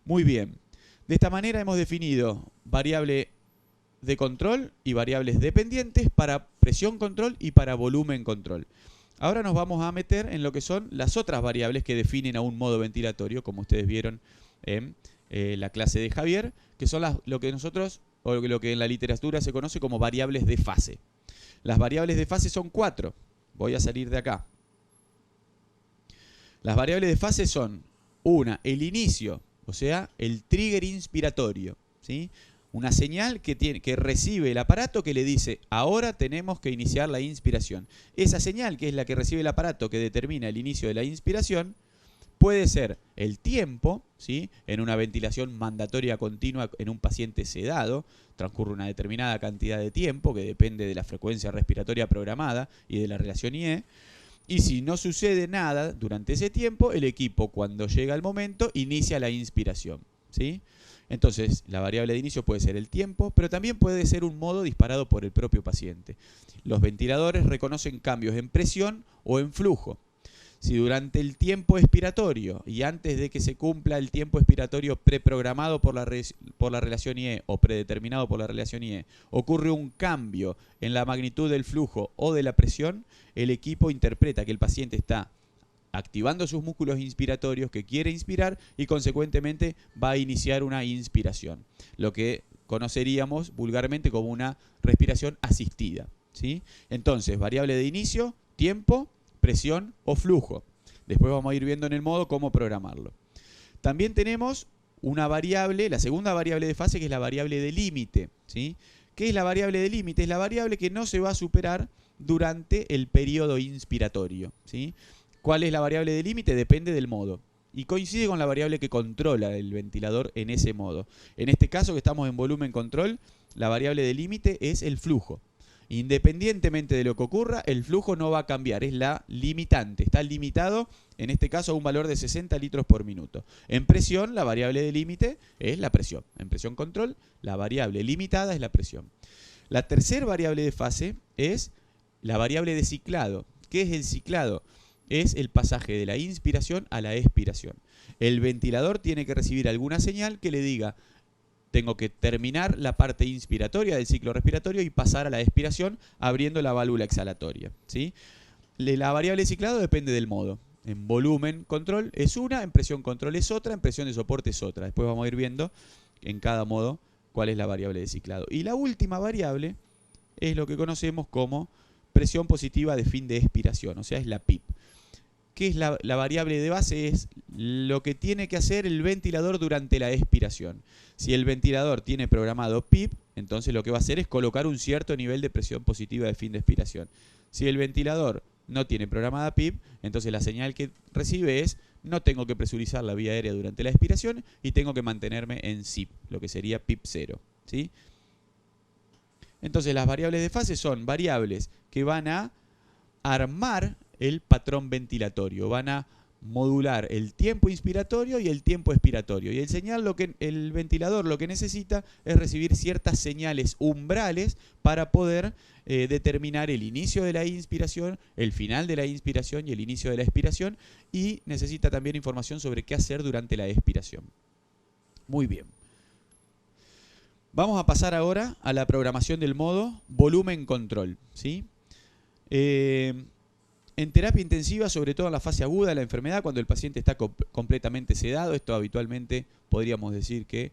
Muy bien. De esta manera hemos definido variable de control y variables dependientes para presión control y para volumen control. Ahora nos vamos a meter en lo que son las otras variables que definen a un modo ventilatorio, como ustedes vieron en la clase de Javier, que son lo que nosotros, o lo que en la literatura se conoce como variables de fase. Las variables de fase son 4. Voy a salir de acá. Las variables de fase son, una, el inicio, o sea, el trigger inspiratorio, ¿sí? una señal que recibe el aparato que le dice, ahora tenemos que iniciar la inspiración. Esa señal, que es la que recibe el aparato que determina el inicio de la inspiración, puede ser el tiempo, ¿sí? En una ventilación mandatoria continua en un paciente sedado, transcurre una determinada cantidad de tiempo que depende de la frecuencia respiratoria programada y de la relación IE. Y si no sucede nada durante ese tiempo, el equipo, cuando llega el momento, inicia la inspiración, ¿sí? Entonces, la variable de inicio puede ser el tiempo, pero también puede ser un modo disparado por el propio paciente. Los ventiladores reconocen cambios en presión o en flujo. Si durante el tiempo expiratorio y antes de que se cumpla el tiempo expiratorio preprogramado por la relación IE o predeterminado por la relación IE, ocurre un cambio en la magnitud del flujo o de la presión, el equipo interpreta que el paciente está activando sus músculos inspiratorios, que quiere inspirar y consecuentemente va a iniciar una inspiración, lo que conoceríamos vulgarmente como una respiración asistida, ¿sí? Entonces, variable de inicio, tiempo, presión o flujo. Después vamos a ir viendo en el modo cómo programarlo. También tenemos una variable, la segunda variable de fase, que es la variable de límite, ¿sí? ¿Qué es la variable de límite? Es la variable que no se va a superar durante el periodo inspiratorio, ¿sí? ¿Cuál es la variable de límite? Depende del modo. Y coincide con la variable que controla el ventilador en ese modo. En este caso, que estamos en volumen control, la variable de límite es el flujo. Independientemente de lo que ocurra, el flujo no va a cambiar, es la limitante. Está limitado, en este caso, a un valor de 60 litros por minuto. En presión, la variable de límite es la presión. En presión control, la variable limitada es la presión. La tercera variable de fase es la variable de ciclado. ¿Qué es el ciclado? Es el pasaje de la inspiración a la expiración. El ventilador tiene que recibir alguna señal que le diga: tengo que terminar la parte inspiratoria del ciclo respiratorio y pasar a la expiración abriendo la válvula exhalatoria, ¿sí? La variable de ciclado depende del modo. En volumen control es una, en presión control es otra, en presión de soporte es otra. Después vamos a ir viendo en cada modo cuál es la variable de ciclado. Y la última variable es lo que conocemos como presión positiva de fin de expiración, o sea, es la PIP. ¿Qué es la variable de base? Es lo que tiene que hacer el ventilador durante la expiración. Si el ventilador tiene programado PIP, entonces lo que va a hacer es colocar un cierto nivel de presión positiva de fin de expiración. Si el ventilador no tiene programada PIP, entonces la señal que recibe es: no tengo que presurizar la vía aérea durante la expiración y tengo que mantenerme en SIP, lo que sería PIP 0, ¿sí? Entonces las variables de fase son variables que van a armar el patrón ventilatorio, van a modular el tiempo inspiratorio y el tiempo expiratorio. Y el ventilador lo que necesita es recibir ciertas señales umbrales para poder determinar el inicio de la inspiración, el final de la inspiración y el inicio de la expiración, y necesita también información sobre qué hacer durante la expiración. Muy bien. Vamos a pasar ahora a la programación del modo volumen control, ¿sí? En terapia intensiva, sobre todo en la fase aguda de la enfermedad, cuando el paciente está completamente sedado, esto habitualmente podríamos decir que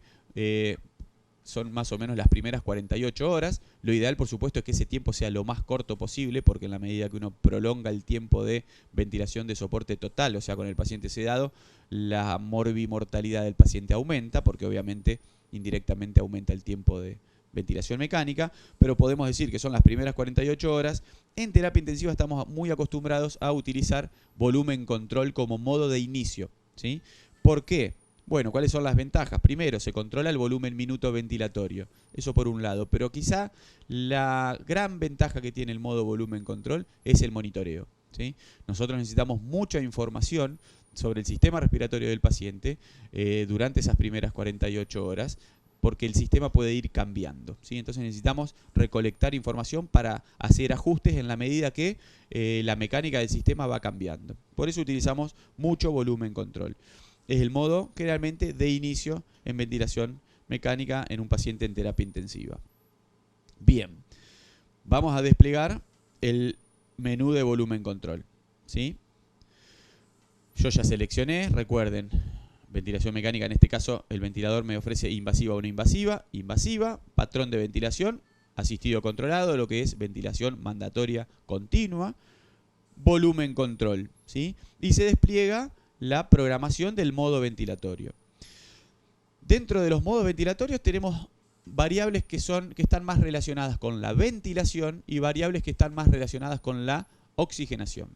son más o menos las primeras 48 horas. Lo ideal, por supuesto, es que ese tiempo sea lo más corto posible, porque en la medida que uno prolonga el tiempo de ventilación de soporte total, o sea, con el paciente sedado, la morbimortalidad del paciente aumenta, porque obviamente indirectamente aumenta el tiempo de ventilación mecánica, pero podemos decir que son las primeras 48 horas. En terapia intensiva estamos muy acostumbrados a utilizar volumen control como modo de inicio, ¿sí? ¿Por qué? Bueno, ¿cuáles son las ventajas? Primero, se controla el volumen minuto ventilatorio, eso por un lado, pero quizá la gran ventaja que tiene el modo volumen control es el monitoreo, ¿sí? Nosotros necesitamos mucha información sobre el sistema respiratorio del paciente durante esas primeras 48 horas, porque el sistema puede ir cambiando, ¿sí? Entonces necesitamos recolectar información para hacer ajustes en la medida que la mecánica del sistema va cambiando. Por eso utilizamos mucho volumen control. Es el modo generalmente de inicio en ventilación mecánica en un paciente en terapia intensiva. Bien, vamos a desplegar el menú de volumen control, ¿sí? Yo ya seleccioné, recuerden, ventilación mecánica, en este caso el ventilador me ofrece invasiva o no invasiva, invasiva, patrón de ventilación, asistido controlado, lo que es ventilación mandatoria continua, volumen control, ¿sí? Y se despliega la programación del modo ventilatorio. Dentro de los modos ventilatorios tenemos variables que están más relacionadas con la ventilación y variables que están más relacionadas con la oxigenación.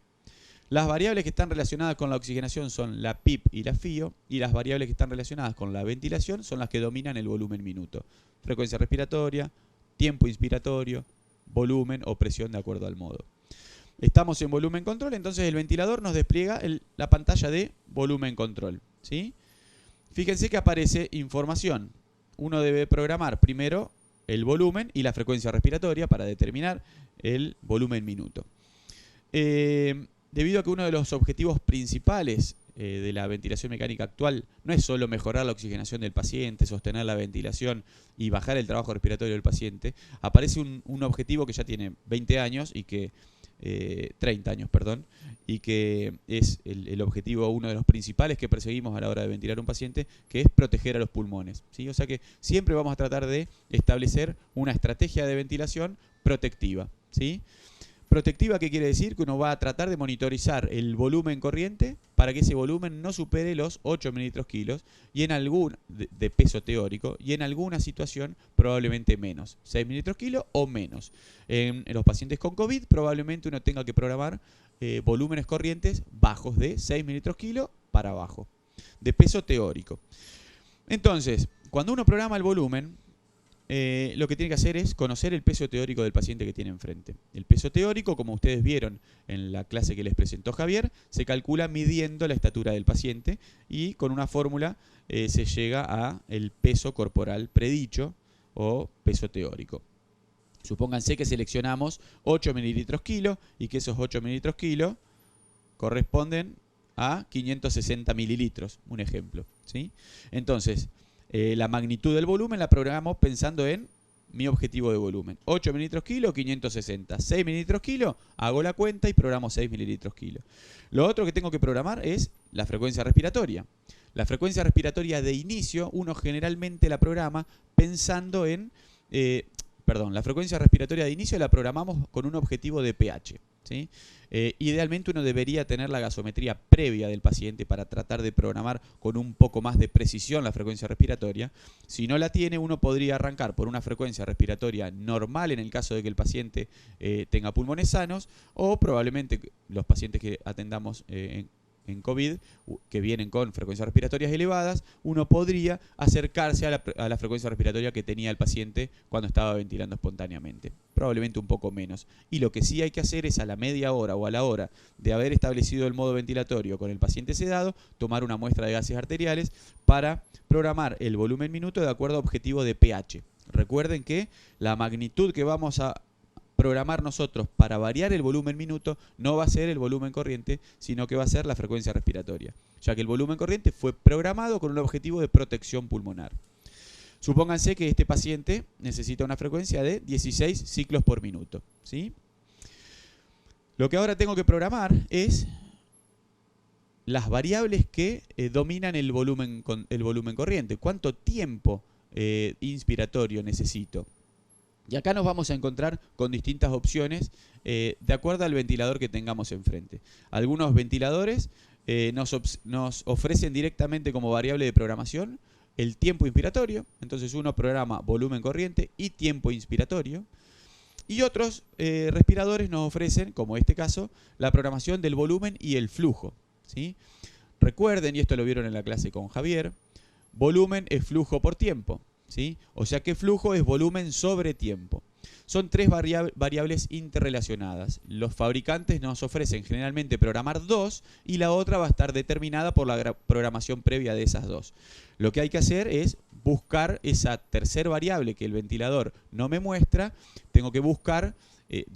Las variables que están relacionadas con la oxigenación son la PIP y la FIO, y las variables que están relacionadas con la ventilación son las que dominan el volumen minuto. Frecuencia respiratoria, tiempo inspiratorio, volumen o presión de acuerdo al modo. Estamos en volumen control, entonces el ventilador nos despliega la pantalla de volumen control, ¿sí? Fíjense que aparece información. Uno debe programar primero el volumen y la frecuencia respiratoria para determinar el volumen minuto. Debido a que uno de los objetivos principales de la ventilación mecánica actual no es solo mejorar la oxigenación del paciente, sostener la ventilación y bajar el trabajo respiratorio del paciente, aparece un objetivo que ya tiene 20 años y que 30 años, perdón, y que es el objetivo, uno de los principales que perseguimos a la hora de ventilar a un paciente, que es proteger a los pulmones, ¿sí? O sea que siempre vamos a tratar de establecer una estrategia de ventilación protectiva, ¿sí? Protectiva, ¿qué quiere decir? Que uno va a tratar de monitorizar el volumen corriente para que ese volumen no supere los 8 mililitros kilos y en algún de peso teórico, y en alguna situación probablemente menos, 6 mililitros kilo o menos. En los pacientes con COVID probablemente uno tenga que programar volúmenes corrientes bajos de 6 mililitros kilo para abajo, de peso teórico. Entonces, cuando uno programa el volumen, lo que tiene que hacer es conocer el peso teórico del paciente que tiene enfrente. El peso teórico, como ustedes vieron en la clase que les presentó Javier, se calcula midiendo la estatura del paciente y con una fórmula se llega a el peso corporal predicho o peso teórico. Supónganse que seleccionamos 8 mililitros kilo y que esos 8 mililitros kilo corresponden a 560 mililitros, un ejemplo, ¿sí? Entonces, la magnitud del volumen la programamos pensando en mi objetivo de volumen. 8 mililitros kilo, 560. 6 mililitros kilo, hago la cuenta y programo 6 mililitros kilo. Lo otro que tengo que programar es la frecuencia respiratoria. La frecuencia respiratoria de inicio, uno generalmente la programa pensando en... la frecuencia respiratoria de inicio la programamos con un objetivo de pH, ¿sí? Idealmente uno debería tener la gasometría previa del paciente para tratar de programar con un poco más de precisión la frecuencia respiratoria. Si no la tiene, uno podría arrancar por una frecuencia respiratoria normal en el caso de que el paciente tenga pulmones sanos, o probablemente los pacientes que atendamos en COVID, que vienen con frecuencias respiratorias elevadas, uno podría acercarse a la frecuencia respiratoria que tenía el paciente cuando estaba ventilando espontáneamente. Probablemente un poco menos. Y lo que sí hay que hacer es a la media hora o a la hora de haber establecido el modo ventilatorio con el paciente sedado, tomar una muestra de gases arteriales para programar el volumen minuto de acuerdo a objetivo de pH. Recuerden que la magnitud que vamos a programar nosotros para variar el volumen minuto no va a ser el volumen corriente, sino que va a ser la frecuencia respiratoria, ya que el volumen corriente fue programado con un objetivo de protección pulmonar. Supónganse que este paciente necesita una frecuencia de 16 ciclos por minuto, ¿sí? Lo que ahora tengo que programar es las variables que dominan el volumen corriente. ¿Cuánto tiempo inspiratorio necesito? Y acá nos vamos a encontrar con distintas opciones de acuerdo al ventilador que tengamos enfrente. Algunos ventiladores nos ofrecen directamente como variable de programación el tiempo inspiratorio. Entonces uno programa volumen corriente y tiempo inspiratorio. Y otros respiradores nos ofrecen, como este caso, la programación del volumen y el flujo, ¿sí? Recuerden, y esto lo vieron en la clase con Javier, volumen es flujo por tiempo, ¿sí? O sea que flujo es volumen sobre tiempo. Son tres variables interrelacionadas. Los fabricantes nos ofrecen generalmente programar dos y la otra va a estar determinada por la programación previa de esas dos. Lo que hay que hacer es buscar esa tercera variable que el ventilador no me muestra. Tengo que buscar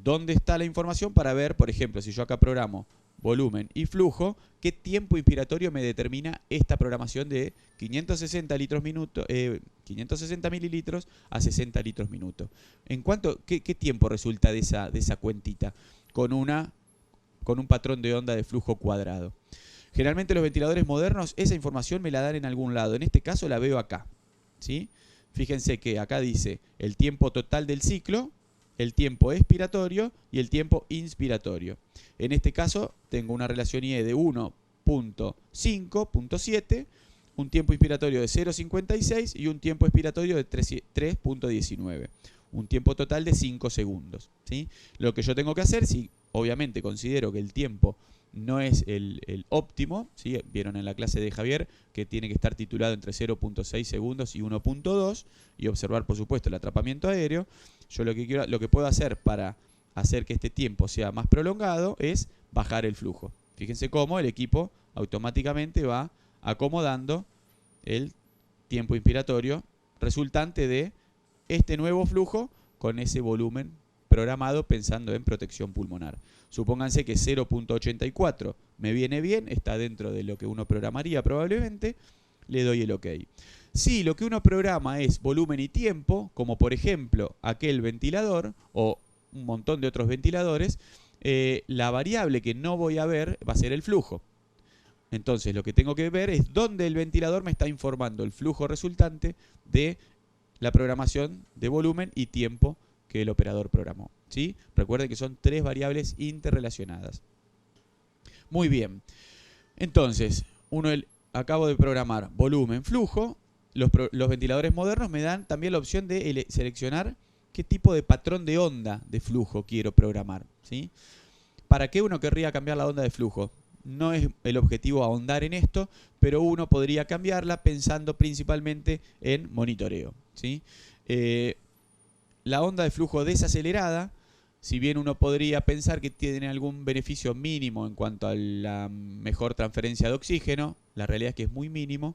dónde está la información para ver, por ejemplo, si yo acá programo volumen y flujo, qué tiempo inspiratorio me determina esta programación de 560 mililitros a 60 litros minuto. ¿Qué tiempo resulta de esa cuentita? Con un patrón de onda de flujo cuadrado. Generalmente los ventiladores modernos esa información me la dan en algún lado. En este caso la veo acá, ¿sí? Fíjense que acá dice el tiempo total del ciclo, el tiempo expiratorio y el tiempo inspiratorio. En este caso tengo una relación IE de 1.5.7 un tiempo inspiratorio de 0,56 y un tiempo expiratorio de 3,19. Un tiempo total de 5 segundos. ¿Sí? Lo que yo tengo que hacer, si obviamente considero que el tiempo no es el óptimo, ¿sí? Vieron en la clase de Javier que tiene que estar titulado entre 0,6 segundos y 1,2 y observar, por supuesto, el atrapamiento aéreo. Yo lo que puedo hacer para hacer que este tiempo sea más prolongado es bajar el flujo. Fíjense cómo el equipo automáticamente va acomodando el tiempo inspiratorio resultante de este nuevo flujo con ese volumen programado pensando en protección pulmonar. Supónganse que 0,84 me viene bien, está dentro de lo que uno programaría probablemente, le doy el OK. Si lo que uno programa es volumen y tiempo, como por ejemplo aquel ventilador o un montón de otros ventiladores, la variable que no voy a ver va a ser el flujo. Entonces lo que tengo que ver es dónde el ventilador me está informando el flujo resultante de la programación de volumen y tiempo que el operador programó. ¿Sí? Recuerden que son 3 variables interrelacionadas. Muy bien. Entonces, acabo de programar volumen, flujo. Los ventiladores modernos me dan también la opción de seleccionar qué tipo de patrón de onda de flujo quiero programar. ¿Sí? ¿Para qué uno querría cambiar la onda de flujo? No es el objetivo ahondar en esto, pero uno podría cambiarla pensando principalmente en monitoreo. ¿Sí? La onda de flujo desacelerada, si bien uno podría pensar que tiene algún beneficio mínimo en cuanto a la mejor transferencia de oxígeno, la realidad es que es muy mínimo.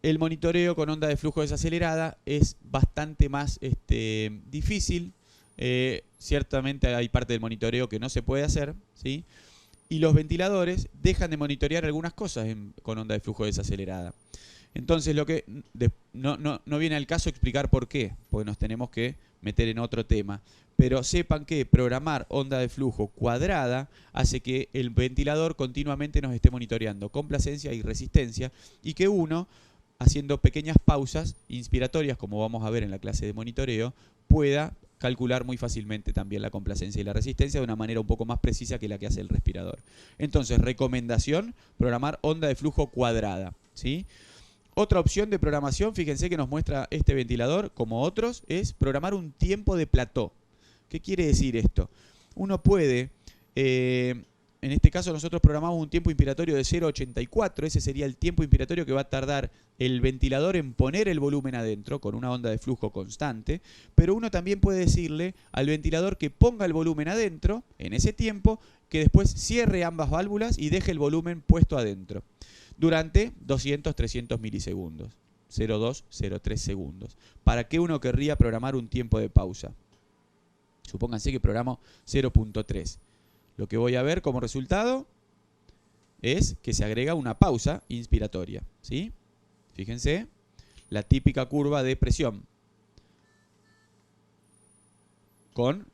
El monitoreo con onda de flujo desacelerada es bastante más difícil. Ciertamente hay parte del monitoreo que no se puede hacer, ¿sí? Y los ventiladores dejan de monitorear algunas cosas con onda de flujo desacelerada. Entonces no viene al caso explicar por qué, porque nos tenemos que meter en otro tema. Pero sepan que programar onda de flujo cuadrada hace que el ventilador continuamente nos esté monitoreando complacencia y resistencia, y que uno, haciendo pequeñas pausas inspiratorias, como vamos a ver en la clase de monitoreo, pueda calcular muy fácilmente también la complacencia y la resistencia de una manera un poco más precisa que la que hace el respirador. Entonces, recomendación, programar onda de flujo cuadrada, ¿sí? Otra opción de programación, fíjense que nos muestra este ventilador, como otros, es programar un tiempo de plató. ¿Qué quiere decir esto? Uno puede, en este caso nosotros programamos un tiempo inspiratorio de 0,84, ese sería el tiempo inspiratorio que va a tardar el ventilador en poner el volumen adentro, con una onda de flujo constante, pero uno también puede decirle al ventilador que ponga el volumen adentro, en ese tiempo, que después cierre ambas válvulas y deje el volumen puesto adentro, durante 200-300 milisegundos, 0,2-0,3 segundos. ¿Para qué uno querría programar un tiempo de pausa? Supónganse que programo 0,3. Lo que voy a ver como resultado es que se agrega una pausa inspiratoria, ¿sí? Fíjense, la típica curva de presión con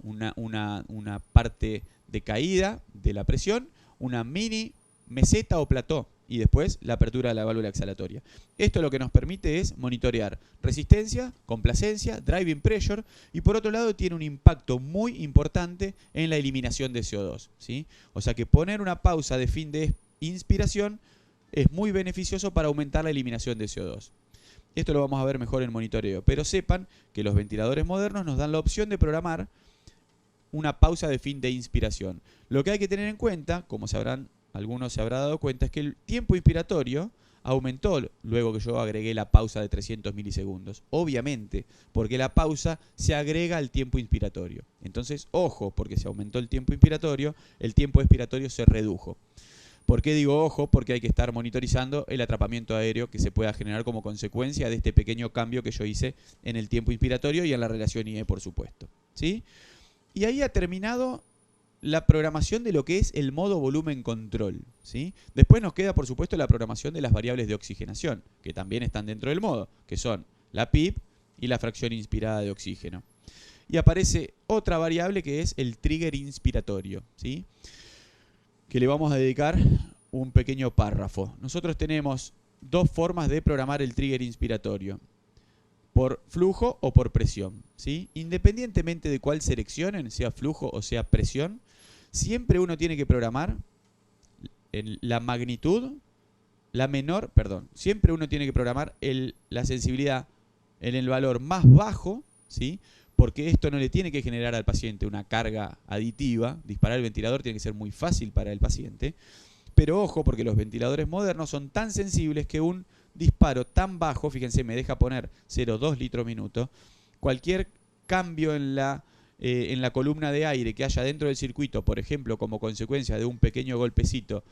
una parte de caída de la presión, una mini meseta o plató y después la apertura de la válvula exhalatoria. Esto lo que nos permite es monitorear resistencia, complacencia, driving pressure, y por otro lado tiene un impacto muy importante en la eliminación de CO2, ¿sí? O sea que poner una pausa de fin de inspiración es muy beneficioso para aumentar la eliminación de CO2. Esto lo vamos a ver mejor en monitoreo, pero sepan que los ventiladores modernos nos dan la opción de una pausa de fin de inspiración. Lo que hay que tener en cuenta, como algunos se habrán dado cuenta, es que el tiempo inspiratorio aumentó luego que yo agregué la pausa de 300 milisegundos. Obviamente, porque la pausa se agrega al tiempo inspiratorio. Entonces, ojo, porque se aumentó el tiempo expiratorio se redujo. ¿Por qué digo ojo? Porque hay que estar monitorizando el atrapamiento aéreo que se pueda generar como consecuencia de este pequeño cambio que yo hice en el tiempo inspiratorio y en la relación IE, por supuesto, ¿sí? Y ahí ha terminado la programación de lo que es el modo volumen control, ¿sí? Después nos queda, por supuesto, la programación de las variables de oxigenación, que también están dentro del modo, que son la PIB y la fracción inspirada de oxígeno. Y aparece otra variable que es el trigger inspiratorio, ¿sí? Que le vamos a dedicar un pequeño párrafo. Nosotros tenemos dos formas de programar el trigger inspiratorio: por flujo o por presión, ¿sí? Independientemente de cuál seleccionen, sea flujo o sea presión, siempre uno tiene que programar la magnitud siempre uno tiene que programar la sensibilidad en el valor más bajo, ¿sí? Porque esto no le tiene que generar al paciente una carga aditiva. Disparar el ventilador tiene que ser muy fácil para el paciente. Pero ojo, porque los ventiladores modernos son tan sensibles que un disparo tan bajo, fíjense, me deja poner 0,2 litros minuto, cualquier cambio en la columna de aire que haya dentro del circuito, por ejemplo, como consecuencia de un pequeño golpecito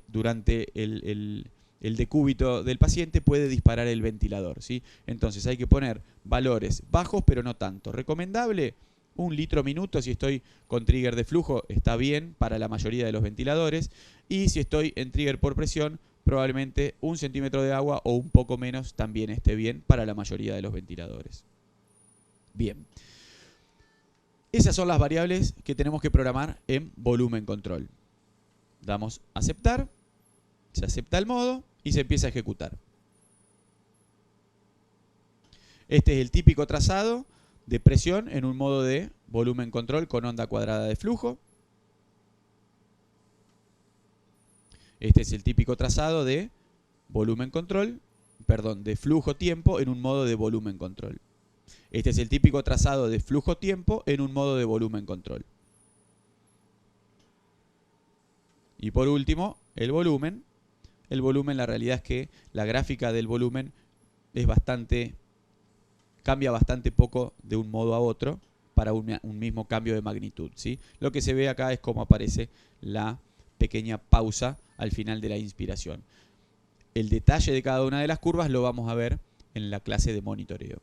durante el decúbito del paciente, puede disparar el ventilador, ¿sí? Entonces hay que poner valores bajos, pero no tanto. Recomendable, 1 litro minuto. Si estoy con trigger de flujo, está bien para la mayoría de los ventiladores. Y si estoy en trigger por presión, probablemente 1 centímetro de agua o un poco menos también esté bien para la mayoría de los ventiladores. Bien. Esas son las variables que tenemos que programar en volumen control. Damos a aceptar, se acepta el modo y se empieza a ejecutar. Este es el típico trazado de presión en un modo de volumen control con onda cuadrada de flujo. Este es el típico trazado de volumen control, perdón, de flujo-tiempo en un modo de volumen control. Este es el típico trazado de flujo-tiempo en un modo de volumen control. Y por último, el volumen. El volumen, la realidad es que la gráfica del volumen es cambia bastante poco de un modo a otro para un mismo cambio de magnitud, ¿sí? Lo que se ve acá es cómo aparece la pequeña pausa al final de la inspiración. El detalle de cada una de las curvas lo vamos a ver en la clase de monitoreo.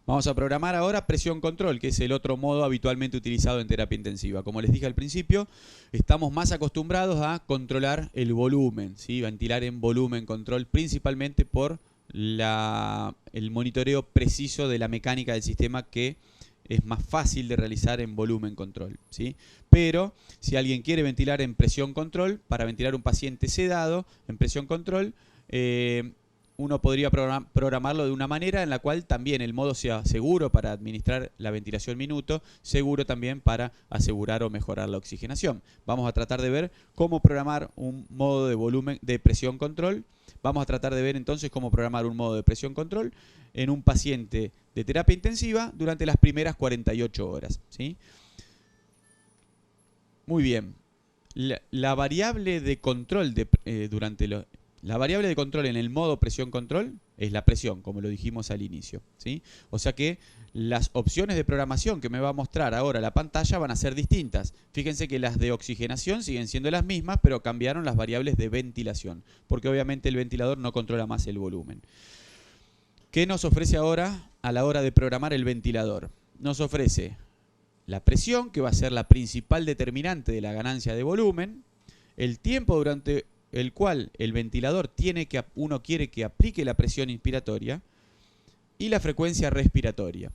Vamos a programar ahora presión control, que es el otro modo habitualmente utilizado en terapia intensiva. Como les dije al principio, estamos más acostumbrados a controlar el volumen, ¿sí? Ventilar en volumen control, principalmente por el monitoreo preciso de la mecánica del sistema, que es más fácil de realizar en volumen control, ¿sí? Pero si alguien quiere ventilar en presión control, para ventilar un paciente sedado en presión control, uno podría programarlo de una manera en la cual también el modo sea seguro para administrar la ventilación minuto, seguro también para asegurar o mejorar la oxigenación. Vamos a tratar de ver cómo programar un modo de volumen de presión control. Vamos a tratar de ver entonces cómo programar un modo de presión control en un paciente de terapia intensiva durante las primeras 48 horas, ¿sí? Muy bien. La variable de control la variable de control en el modo presión control es la presión, como lo dijimos al inicio, ¿sí? O sea que las opciones de programación que me va a mostrar ahora la pantalla van a ser distintas. Fíjense que las de oxigenación siguen siendo las mismas, pero cambiaron las variables de ventilación, porque obviamente el ventilador no controla más el volumen. ¿Qué nos ofrece ahora a la hora de programar el ventilador? Nos ofrece la presión, que va a ser la principal determinante de la ganancia de volumen, el tiempo durante el cual el ventilador uno quiere que aplique la presión inspiratoria, y la frecuencia respiratoria.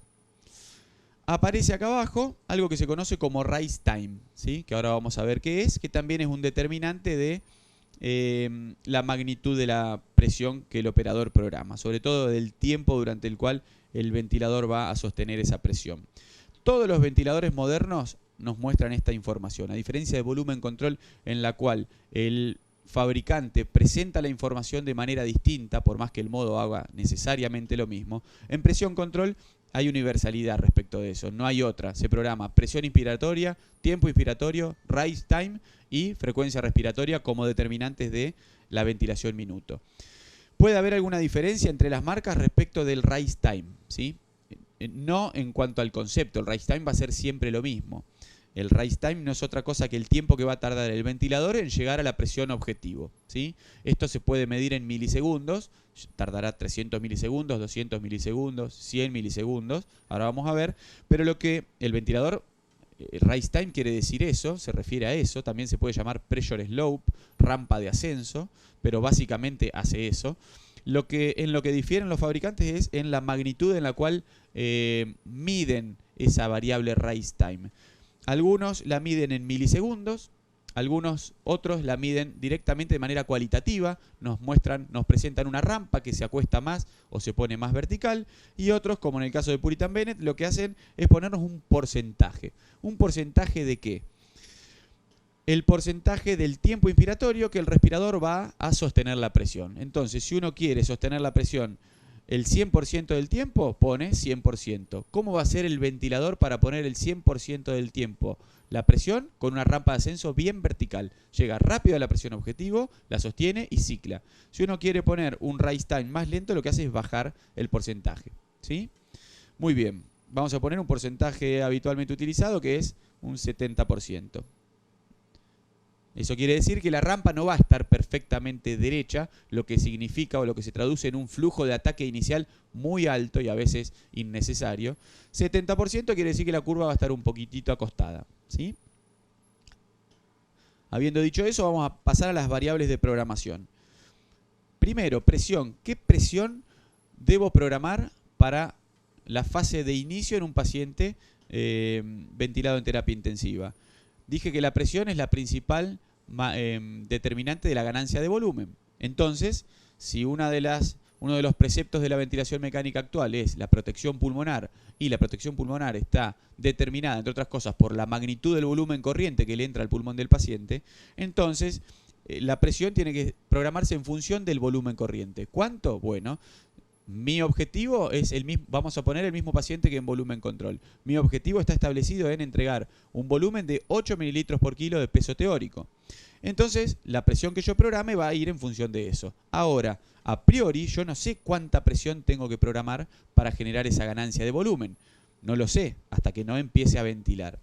Aparece acá abajo algo que se conoce como rise time, ¿sí? Que ahora vamos a ver qué es, que también es un determinante de la magnitud de la presión que el operador programa, sobre todo del tiempo durante el cual el ventilador va a sostener esa presión. Todos los ventiladores modernos nos muestran esta información, a diferencia de volumen control, en la cual el fabricante presenta la información de manera distinta, por más que el modo haga necesariamente lo mismo. En presión control hay universalidad respecto de eso, no hay otra. Se programa presión inspiratoria, tiempo inspiratorio, rise time y frecuencia respiratoria como determinantes de la ventilación minuto. Puede haber alguna diferencia entre las marcas respecto del rise time, ¿sí? No en cuanto al concepto, el rise time va a ser siempre lo mismo. El rise time no es otra cosa que el tiempo que va a tardar el ventilador en llegar a la presión objetivo, ¿sí? Esto se puede medir en milisegundos, tardará 300 milisegundos, 200 milisegundos, 100 milisegundos, ahora vamos a ver, pero lo que el ventilador, rise time quiere decir eso, se refiere a eso, también se puede llamar pressure slope, rampa de ascenso, pero básicamente hace eso. En lo que difieren los fabricantes es en la magnitud en la cual miden esa variable rise time. Algunos la miden en milisegundos, otros la miden directamente de manera cualitativa, nos presentan una rampa que se acuesta más o se pone más vertical, y otros, como en el caso de Puritan Bennett, lo que hacen es ponernos un porcentaje. ¿Un porcentaje de qué? el porcentaje del tiempo inspiratorio que el respirador va a sostener la presión. Entonces, si uno quiere sostener la presión el 100% del tiempo, pone 100%. ¿Cómo va a ser el ventilador para poner el 100% del tiempo la presión? Con una rampa de ascenso bien vertical. Llega rápido a la presión objetivo, la sostiene y cicla. Si uno quiere poner un rise time más lento, lo que hace es bajar el porcentaje, ¿sí? Muy bien. Vamos a poner un porcentaje habitualmente utilizado que es un 70%. Eso quiere decir que la rampa no va a estar perfectamente derecha, lo que significa o lo que se traduce en un flujo de ataque inicial muy alto y a veces innecesario. 70% quiere decir que la curva va a estar un poquitito acostada, ¿sí? Habiendo dicho eso, vamos a pasar a las variables de programación. Primero, presión. ¿Qué presión debo programar para la fase de inicio en un paciente ventilado en terapia intensiva? Dije que la presión es la principal determinante de la ganancia de volumen. Entonces, si uno de los preceptos de la ventilación mecánica actual es la protección pulmonar, y la protección pulmonar está determinada, entre otras cosas, por la magnitud del volumen corriente que le entra al pulmón del paciente, entonces la presión tiene que programarse en función del volumen corriente. ¿Cuánto? Bueno, mi objetivo es el mismo, vamos a poner el mismo paciente que en volumen control. Mi objetivo está establecido en entregar un volumen de 8 mililitros por kilo de peso teórico. Entonces, la presión que yo programe va a ir en función de eso. Ahora, a priori, yo no sé cuánta presión tengo que programar para generar esa ganancia de volumen. No lo sé, hasta que no empiece a ventilar.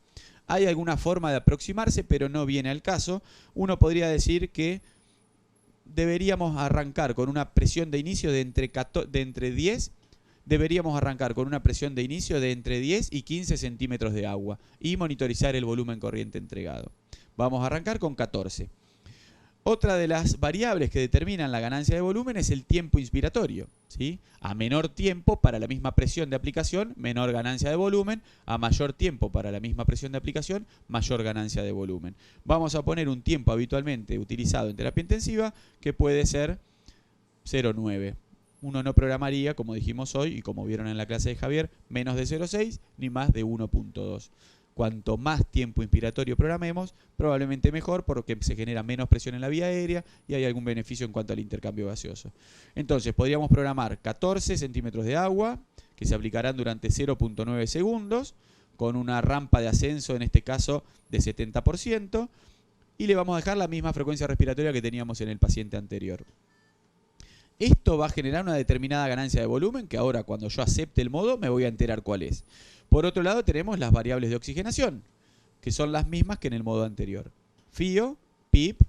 Hay alguna forma de aproximarse, pero no viene al caso. Uno podría decir que deberíamos arrancar con una presión de inicio de entre 10, deberíamos arrancar con una presión de inicio de entre 10 y 15 centímetros de agua y monitorizar el volumen corriente entregado. Vamos a arrancar con 14. Otra de las variables que determinan la ganancia de volumen es el tiempo inspiratorio, ¿sí? A menor tiempo para la misma presión de aplicación, menor ganancia de volumen. A mayor tiempo para la misma presión de aplicación, mayor ganancia de volumen. Vamos a poner un tiempo habitualmente utilizado en terapia intensiva que puede ser 0,9. Uno no programaría, como dijimos hoy y como vieron en la clase de Javier, menos de 0,6 ni más de 1,2. Cuanto más tiempo inspiratorio programemos, probablemente mejor porque se genera menos presión en la vía aérea y hay algún beneficio en cuanto al intercambio gaseoso. Entonces, podríamos programar 14 centímetros de agua que se aplicarán durante 0,9 segundos con una rampa de ascenso, en este caso, de 70%, y le vamos a dejar la misma frecuencia respiratoria que teníamos en el paciente anterior. Esto va a generar una determinada ganancia de volumen que ahora, cuando yo acepte el modo, me voy a enterar cuál es. Por otro lado, tenemos las variables de oxigenación, que son las mismas que en el modo anterior. FIO, PIP,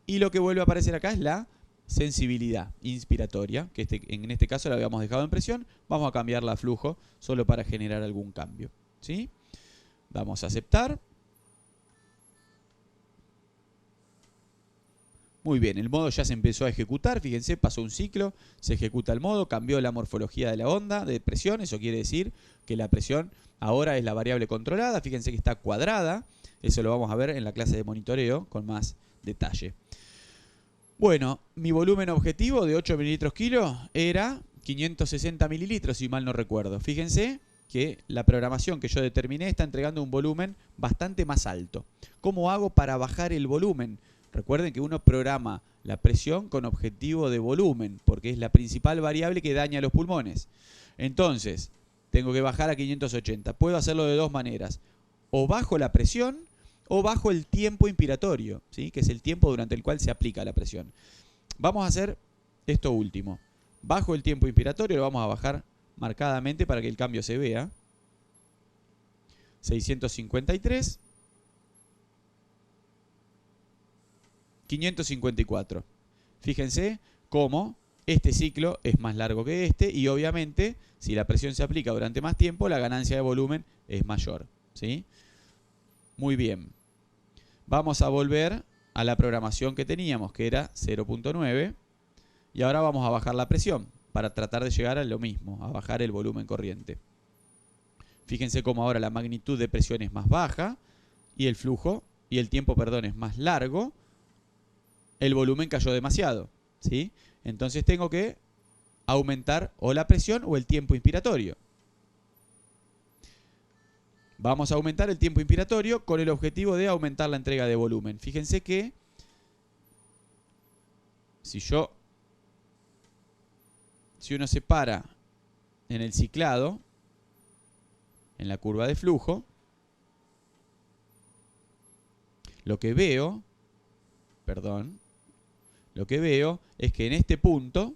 y lo que vuelve a aparecer acá es la sensibilidad inspiratoria, que en este caso la habíamos dejado en presión. Vamos a cambiarla a flujo, solo para generar algún cambio, ¿sí? Vamos a aceptar. Muy bien, el modo ya se empezó a ejecutar, fíjense, pasó un ciclo, se ejecuta el modo, cambió la morfología de la onda de presión, eso quiere decir que la presión ahora es la variable controlada, fíjense que está cuadrada, eso lo vamos a ver en la clase de monitoreo con más detalle. Bueno, mi volumen objetivo de 8 mililitros kilo era 560 mililitros, si mal no recuerdo. Fíjense que la programación que yo determiné está entregando un volumen bastante más alto. ¿Cómo hago para bajar el volumen? Recuerden que uno programa la presión con objetivo de volumen, porque es la principal variable que daña los pulmones. Entonces, tengo que bajar a 580. Puedo hacerlo de dos maneras. O bajo la presión o bajo el tiempo inspiratorio, ¿sí? Que es el tiempo durante el cual se aplica la presión. Vamos a hacer esto último. Bajo el tiempo inspiratorio, lo vamos a bajar marcadamente para que el cambio se vea. 653. 554. Fíjense cómo este ciclo es más largo que este y obviamente si la presión se aplica durante más tiempo la ganancia de volumen es mayor, ¿sí? Muy bien. Vamos a volver a la programación que teníamos, que era 0,9, y ahora vamos a bajar la presión para tratar de llegar a lo mismo, a bajar el volumen corriente. Fíjense cómo ahora la magnitud de presión es más baja y el flujo y el tiempo, perdón, es más largo. El volumen cayó demasiado, ¿sí? Entonces tengo que aumentar o la presión o el tiempo inspiratorio. Vamos a aumentar el tiempo inspiratorio con el objetivo de aumentar la entrega de volumen. Fíjense que si uno se para en el ciclado, en la curva de flujo, lo que veo es que en este punto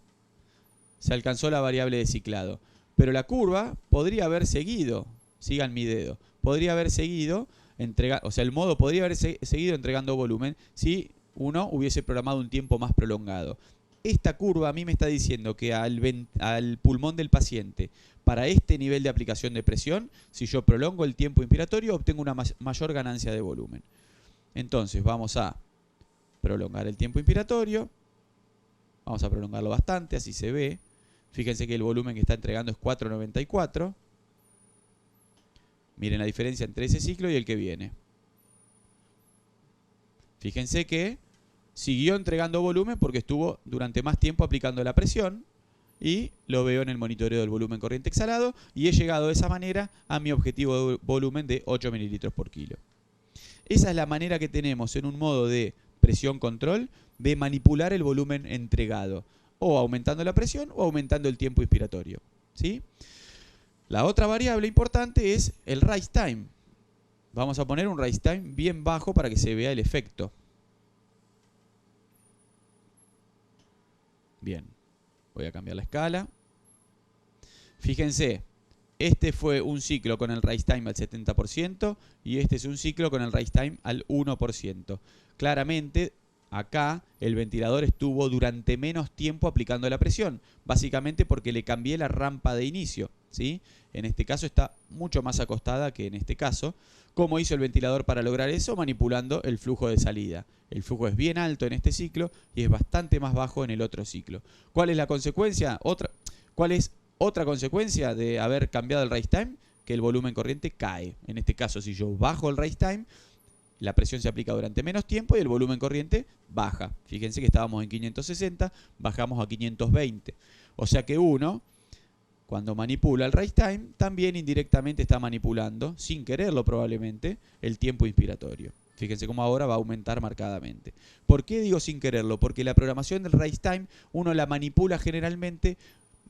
se alcanzó la variable de ciclado. Pero la curva podría haber seguido, sigan mi dedo, podría haber seguido, el modo podría haber seguido entregando volumen si uno hubiese programado un tiempo más prolongado. Esta curva a mí me está diciendo que al pulmón del paciente, para este nivel de aplicación de presión, si yo prolongo el tiempo inspiratorio, obtengo una mayor ganancia de volumen. Entonces vamos a prolongar el tiempo inspiratorio. Vamos a prolongarlo bastante, así se ve. Fíjense que el volumen que está entregando es 4,94. Miren la diferencia entre ese ciclo y el que viene. Fíjense que siguió entregando volumen porque estuvo durante más tiempo aplicando la presión. Y lo veo en el monitoreo del volumen corriente exhalado. Y he llegado de esa manera a mi objetivo de volumen de 8 mililitros por kilo. Esa es la manera que tenemos en un modo de presión control de manipular el volumen entregado. O aumentando la presión o aumentando el tiempo inspiratorio, ¿sí? La otra variable importante es el rise time. Vamos a poner un rise time bien bajo para que se vea el efecto. Bien, voy a cambiar la escala. Fíjense, este fue un ciclo con el rise time al 70% y este es un ciclo con el rise time al 1%. Claramente, acá el ventilador estuvo durante menos tiempo aplicando la presión, básicamente porque le cambié la rampa de inicio, ¿sí? En este caso está mucho más acostada que en este caso. ¿Cómo hizo el ventilador para lograr eso? Manipulando el flujo de salida. El flujo es bien alto en este ciclo y es bastante más bajo en el otro ciclo. ¿Cuál es la consecuencia? ¿Cuál es otra consecuencia de haber cambiado el rise time? Que el volumen corriente cae. En este caso, si yo bajo el rise time, la presión se aplica durante menos tiempo y el volumen corriente baja. Fíjense que estábamos en 560, bajamos a 520. O sea que uno, cuando manipula el rise time, también indirectamente está manipulando, sin quererlo probablemente, el tiempo inspiratorio. Fíjense cómo ahora va a aumentar marcadamente. ¿Por qué digo sin quererlo? Porque la programación del rise time uno la manipula generalmente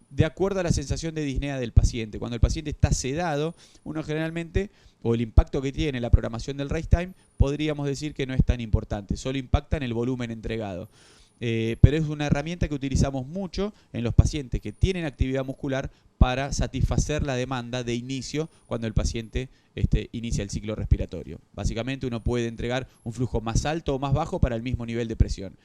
de acuerdo a la sensación de disnea del paciente. Cuando el paciente está sedado, uno generalmente, o el impacto que tiene la programación del rise time, podríamos decir que no es tan importante, solo impacta en el volumen entregado. Pero es una herramienta que utilizamos mucho en los pacientes que tienen actividad muscular para satisfacer la demanda de inicio cuando el paciente inicia el ciclo respiratorio. Básicamente uno puede entregar un flujo más alto o más bajo para el mismo nivel de presión.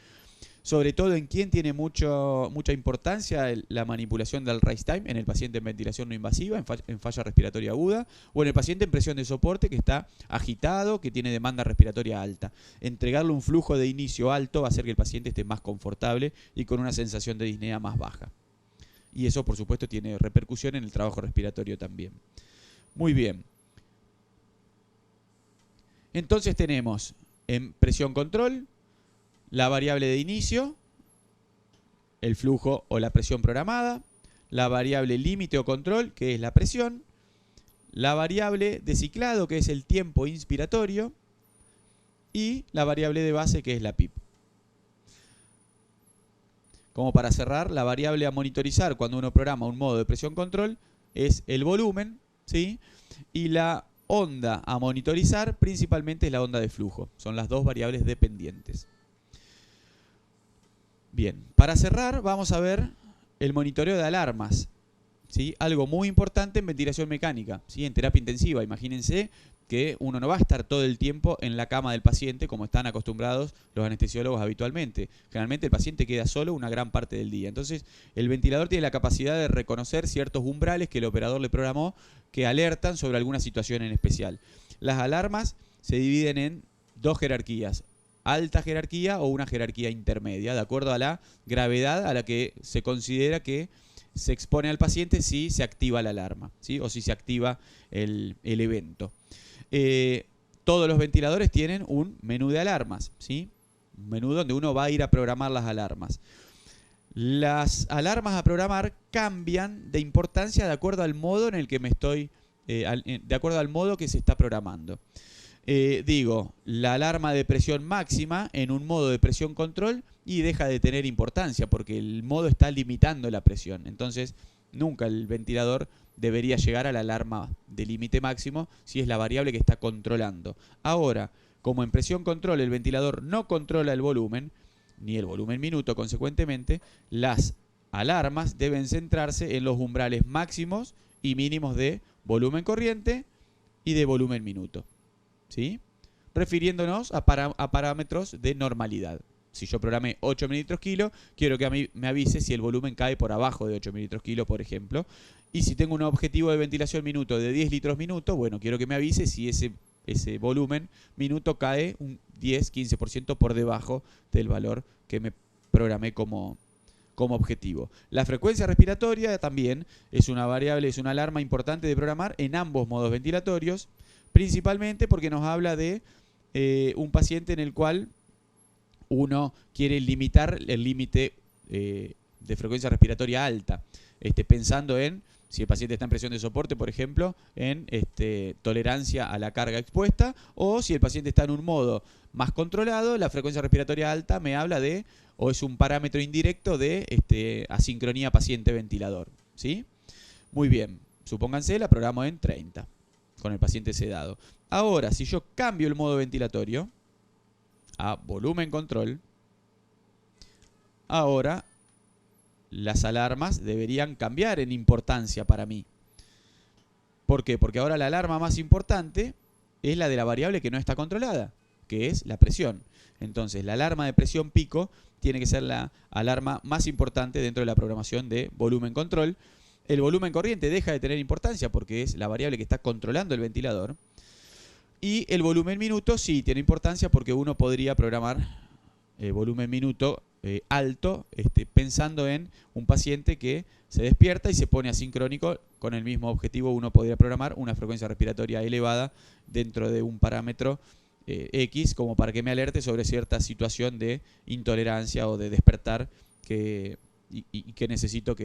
Sobre todo en quien tiene mucha importancia la manipulación del rise time, en el paciente en ventilación no invasiva, en falla respiratoria aguda, o en el paciente en presión de soporte que está agitado, que tiene demanda respiratoria alta. Entregarle un flujo de inicio alto va a hacer que el paciente esté más confortable y con una sensación de disnea más baja. Y eso, por supuesto, tiene repercusión en el trabajo respiratorio también. Muy bien. Entonces tenemos en presión control la variable de inicio, el flujo o la presión programada, la variable límite o control, que es la presión, la variable de ciclado, que es el tiempo inspiratorio, y la variable de base, que es la PIP. Como para cerrar, la variable a monitorizar cuando uno programa un modo de presión control es el volumen, ¿sí? Y la onda a monitorizar principalmente es la onda de flujo. Son las dos variables dependientes. Bien, para cerrar vamos a ver el monitoreo de alarmas, ¿sí? Algo muy importante en ventilación mecánica, ¿sí? En terapia intensiva. Imagínense que uno no va a estar todo el tiempo en la cama del paciente como están acostumbrados los anestesiólogos habitualmente. Generalmente el paciente queda solo una gran parte del día. Entonces el ventilador tiene la capacidad de reconocer ciertos umbrales que el operador le programó que alertan sobre alguna situación en especial. Las alarmas se dividen en dos jerarquías: alta jerarquía o una jerarquía intermedia, de acuerdo a la gravedad a la que se considera que se expone al paciente si se activa la alarma, ¿sí? O si se activa el evento. Todos los ventiladores tienen un menú de alarmas, ¿sí? Un menú donde uno va a ir a programar las alarmas. Las alarmas a programar cambian de importancia de acuerdo al modo en el que me estoy de acuerdo al modo que se está programando. Digo, la alarma de presión máxima en un modo de presión control y deja de tener importancia porque el modo está limitando la presión. Entonces, nunca el ventilador debería llegar a la alarma de límite máximo si es la variable que está controlando. Ahora, como en presión control el ventilador no controla el volumen, ni el volumen minuto consecuentemente, las alarmas deben centrarse en los umbrales máximos y mínimos de volumen corriente y de volumen minuto, ¿sí? Refiriéndonos a parámetros de normalidad. Si yo programé 8 mililitros kilo, quiero que a mí me avise si el volumen cae por abajo de 8 mililitros kilo, por ejemplo. Y si tengo un objetivo de ventilación minuto de 10 litros minuto, bueno, quiero que me avise si ese volumen minuto cae un 10-15% por debajo del valor que me programé como objetivo. La frecuencia respiratoria también es una variable, es una alarma importante de programar en ambos modos ventilatorios, principalmente porque nos habla de un paciente en el cual uno quiere limitar el límite de frecuencia respiratoria alta, pensando en, si el paciente está en presión de soporte, por ejemplo, en tolerancia a la carga expuesta, o si el paciente está en un modo más controlado, la frecuencia respiratoria alta me habla de, o es un parámetro indirecto de asincronía paciente-ventilador, ¿sí? Muy bien, supónganse, la programo en 30, con el paciente sedado. Ahora, si yo cambio el modo ventilatorio a volumen control, ahora las alarmas deberían cambiar en importancia para mí. ¿Por qué? Porque ahora la alarma más importante es la de la variable que no está controlada, que es la presión. Entonces, la alarma de presión pico tiene que ser la alarma más importante dentro de la programación de volumen control. El volumen corriente deja de tener importancia porque es la variable que está controlando el ventilador. Y el volumen minuto sí tiene importancia porque uno podría programar volumen minuto alto, pensando en un paciente que se despierta y se pone asincrónico. Con el mismo objetivo uno podría programar una frecuencia respiratoria elevada dentro de un parámetro X, como para que me alerte sobre cierta situación de intolerancia o de despertar y que necesito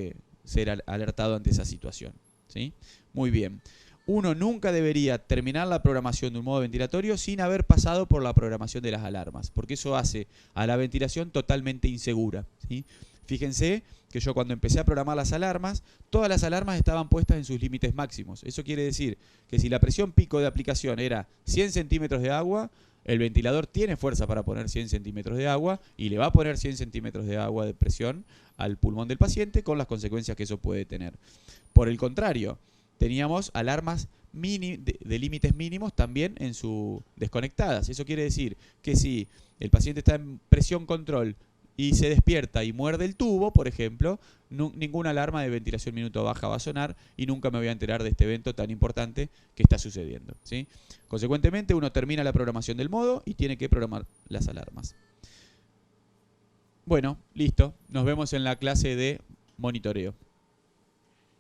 ser alertado ante esa situación, ¿sí? Muy bien. Uno nunca debería terminar la programación de un modo ventilatorio sin haber pasado por la programación de las alarmas, porque eso hace a la ventilación totalmente insegura, ¿sí? Fíjense que yo cuando empecé a programar las alarmas, todas las alarmas estaban puestas en sus límites máximos. Eso quiere decir que si la presión pico de aplicación era 100 centímetros de agua, el ventilador tiene fuerza para poner 100 centímetros de agua y le va a poner 100 centímetros de agua de presión al pulmón del paciente con las consecuencias que eso puede tener. Por el contrario, teníamos alarmas de límites mínimos también desconectadas. Eso quiere decir que si el paciente está en presión control y se despierta y muerde el tubo, por ejemplo, ninguna alarma de ventilación minuto baja va a sonar y nunca me voy a enterar de este evento tan importante que está sucediendo, ¿sí? Consecuentemente, uno termina la programación del modo y tiene que programar las alarmas. Bueno, listo. Nos vemos en la clase de monitoreo.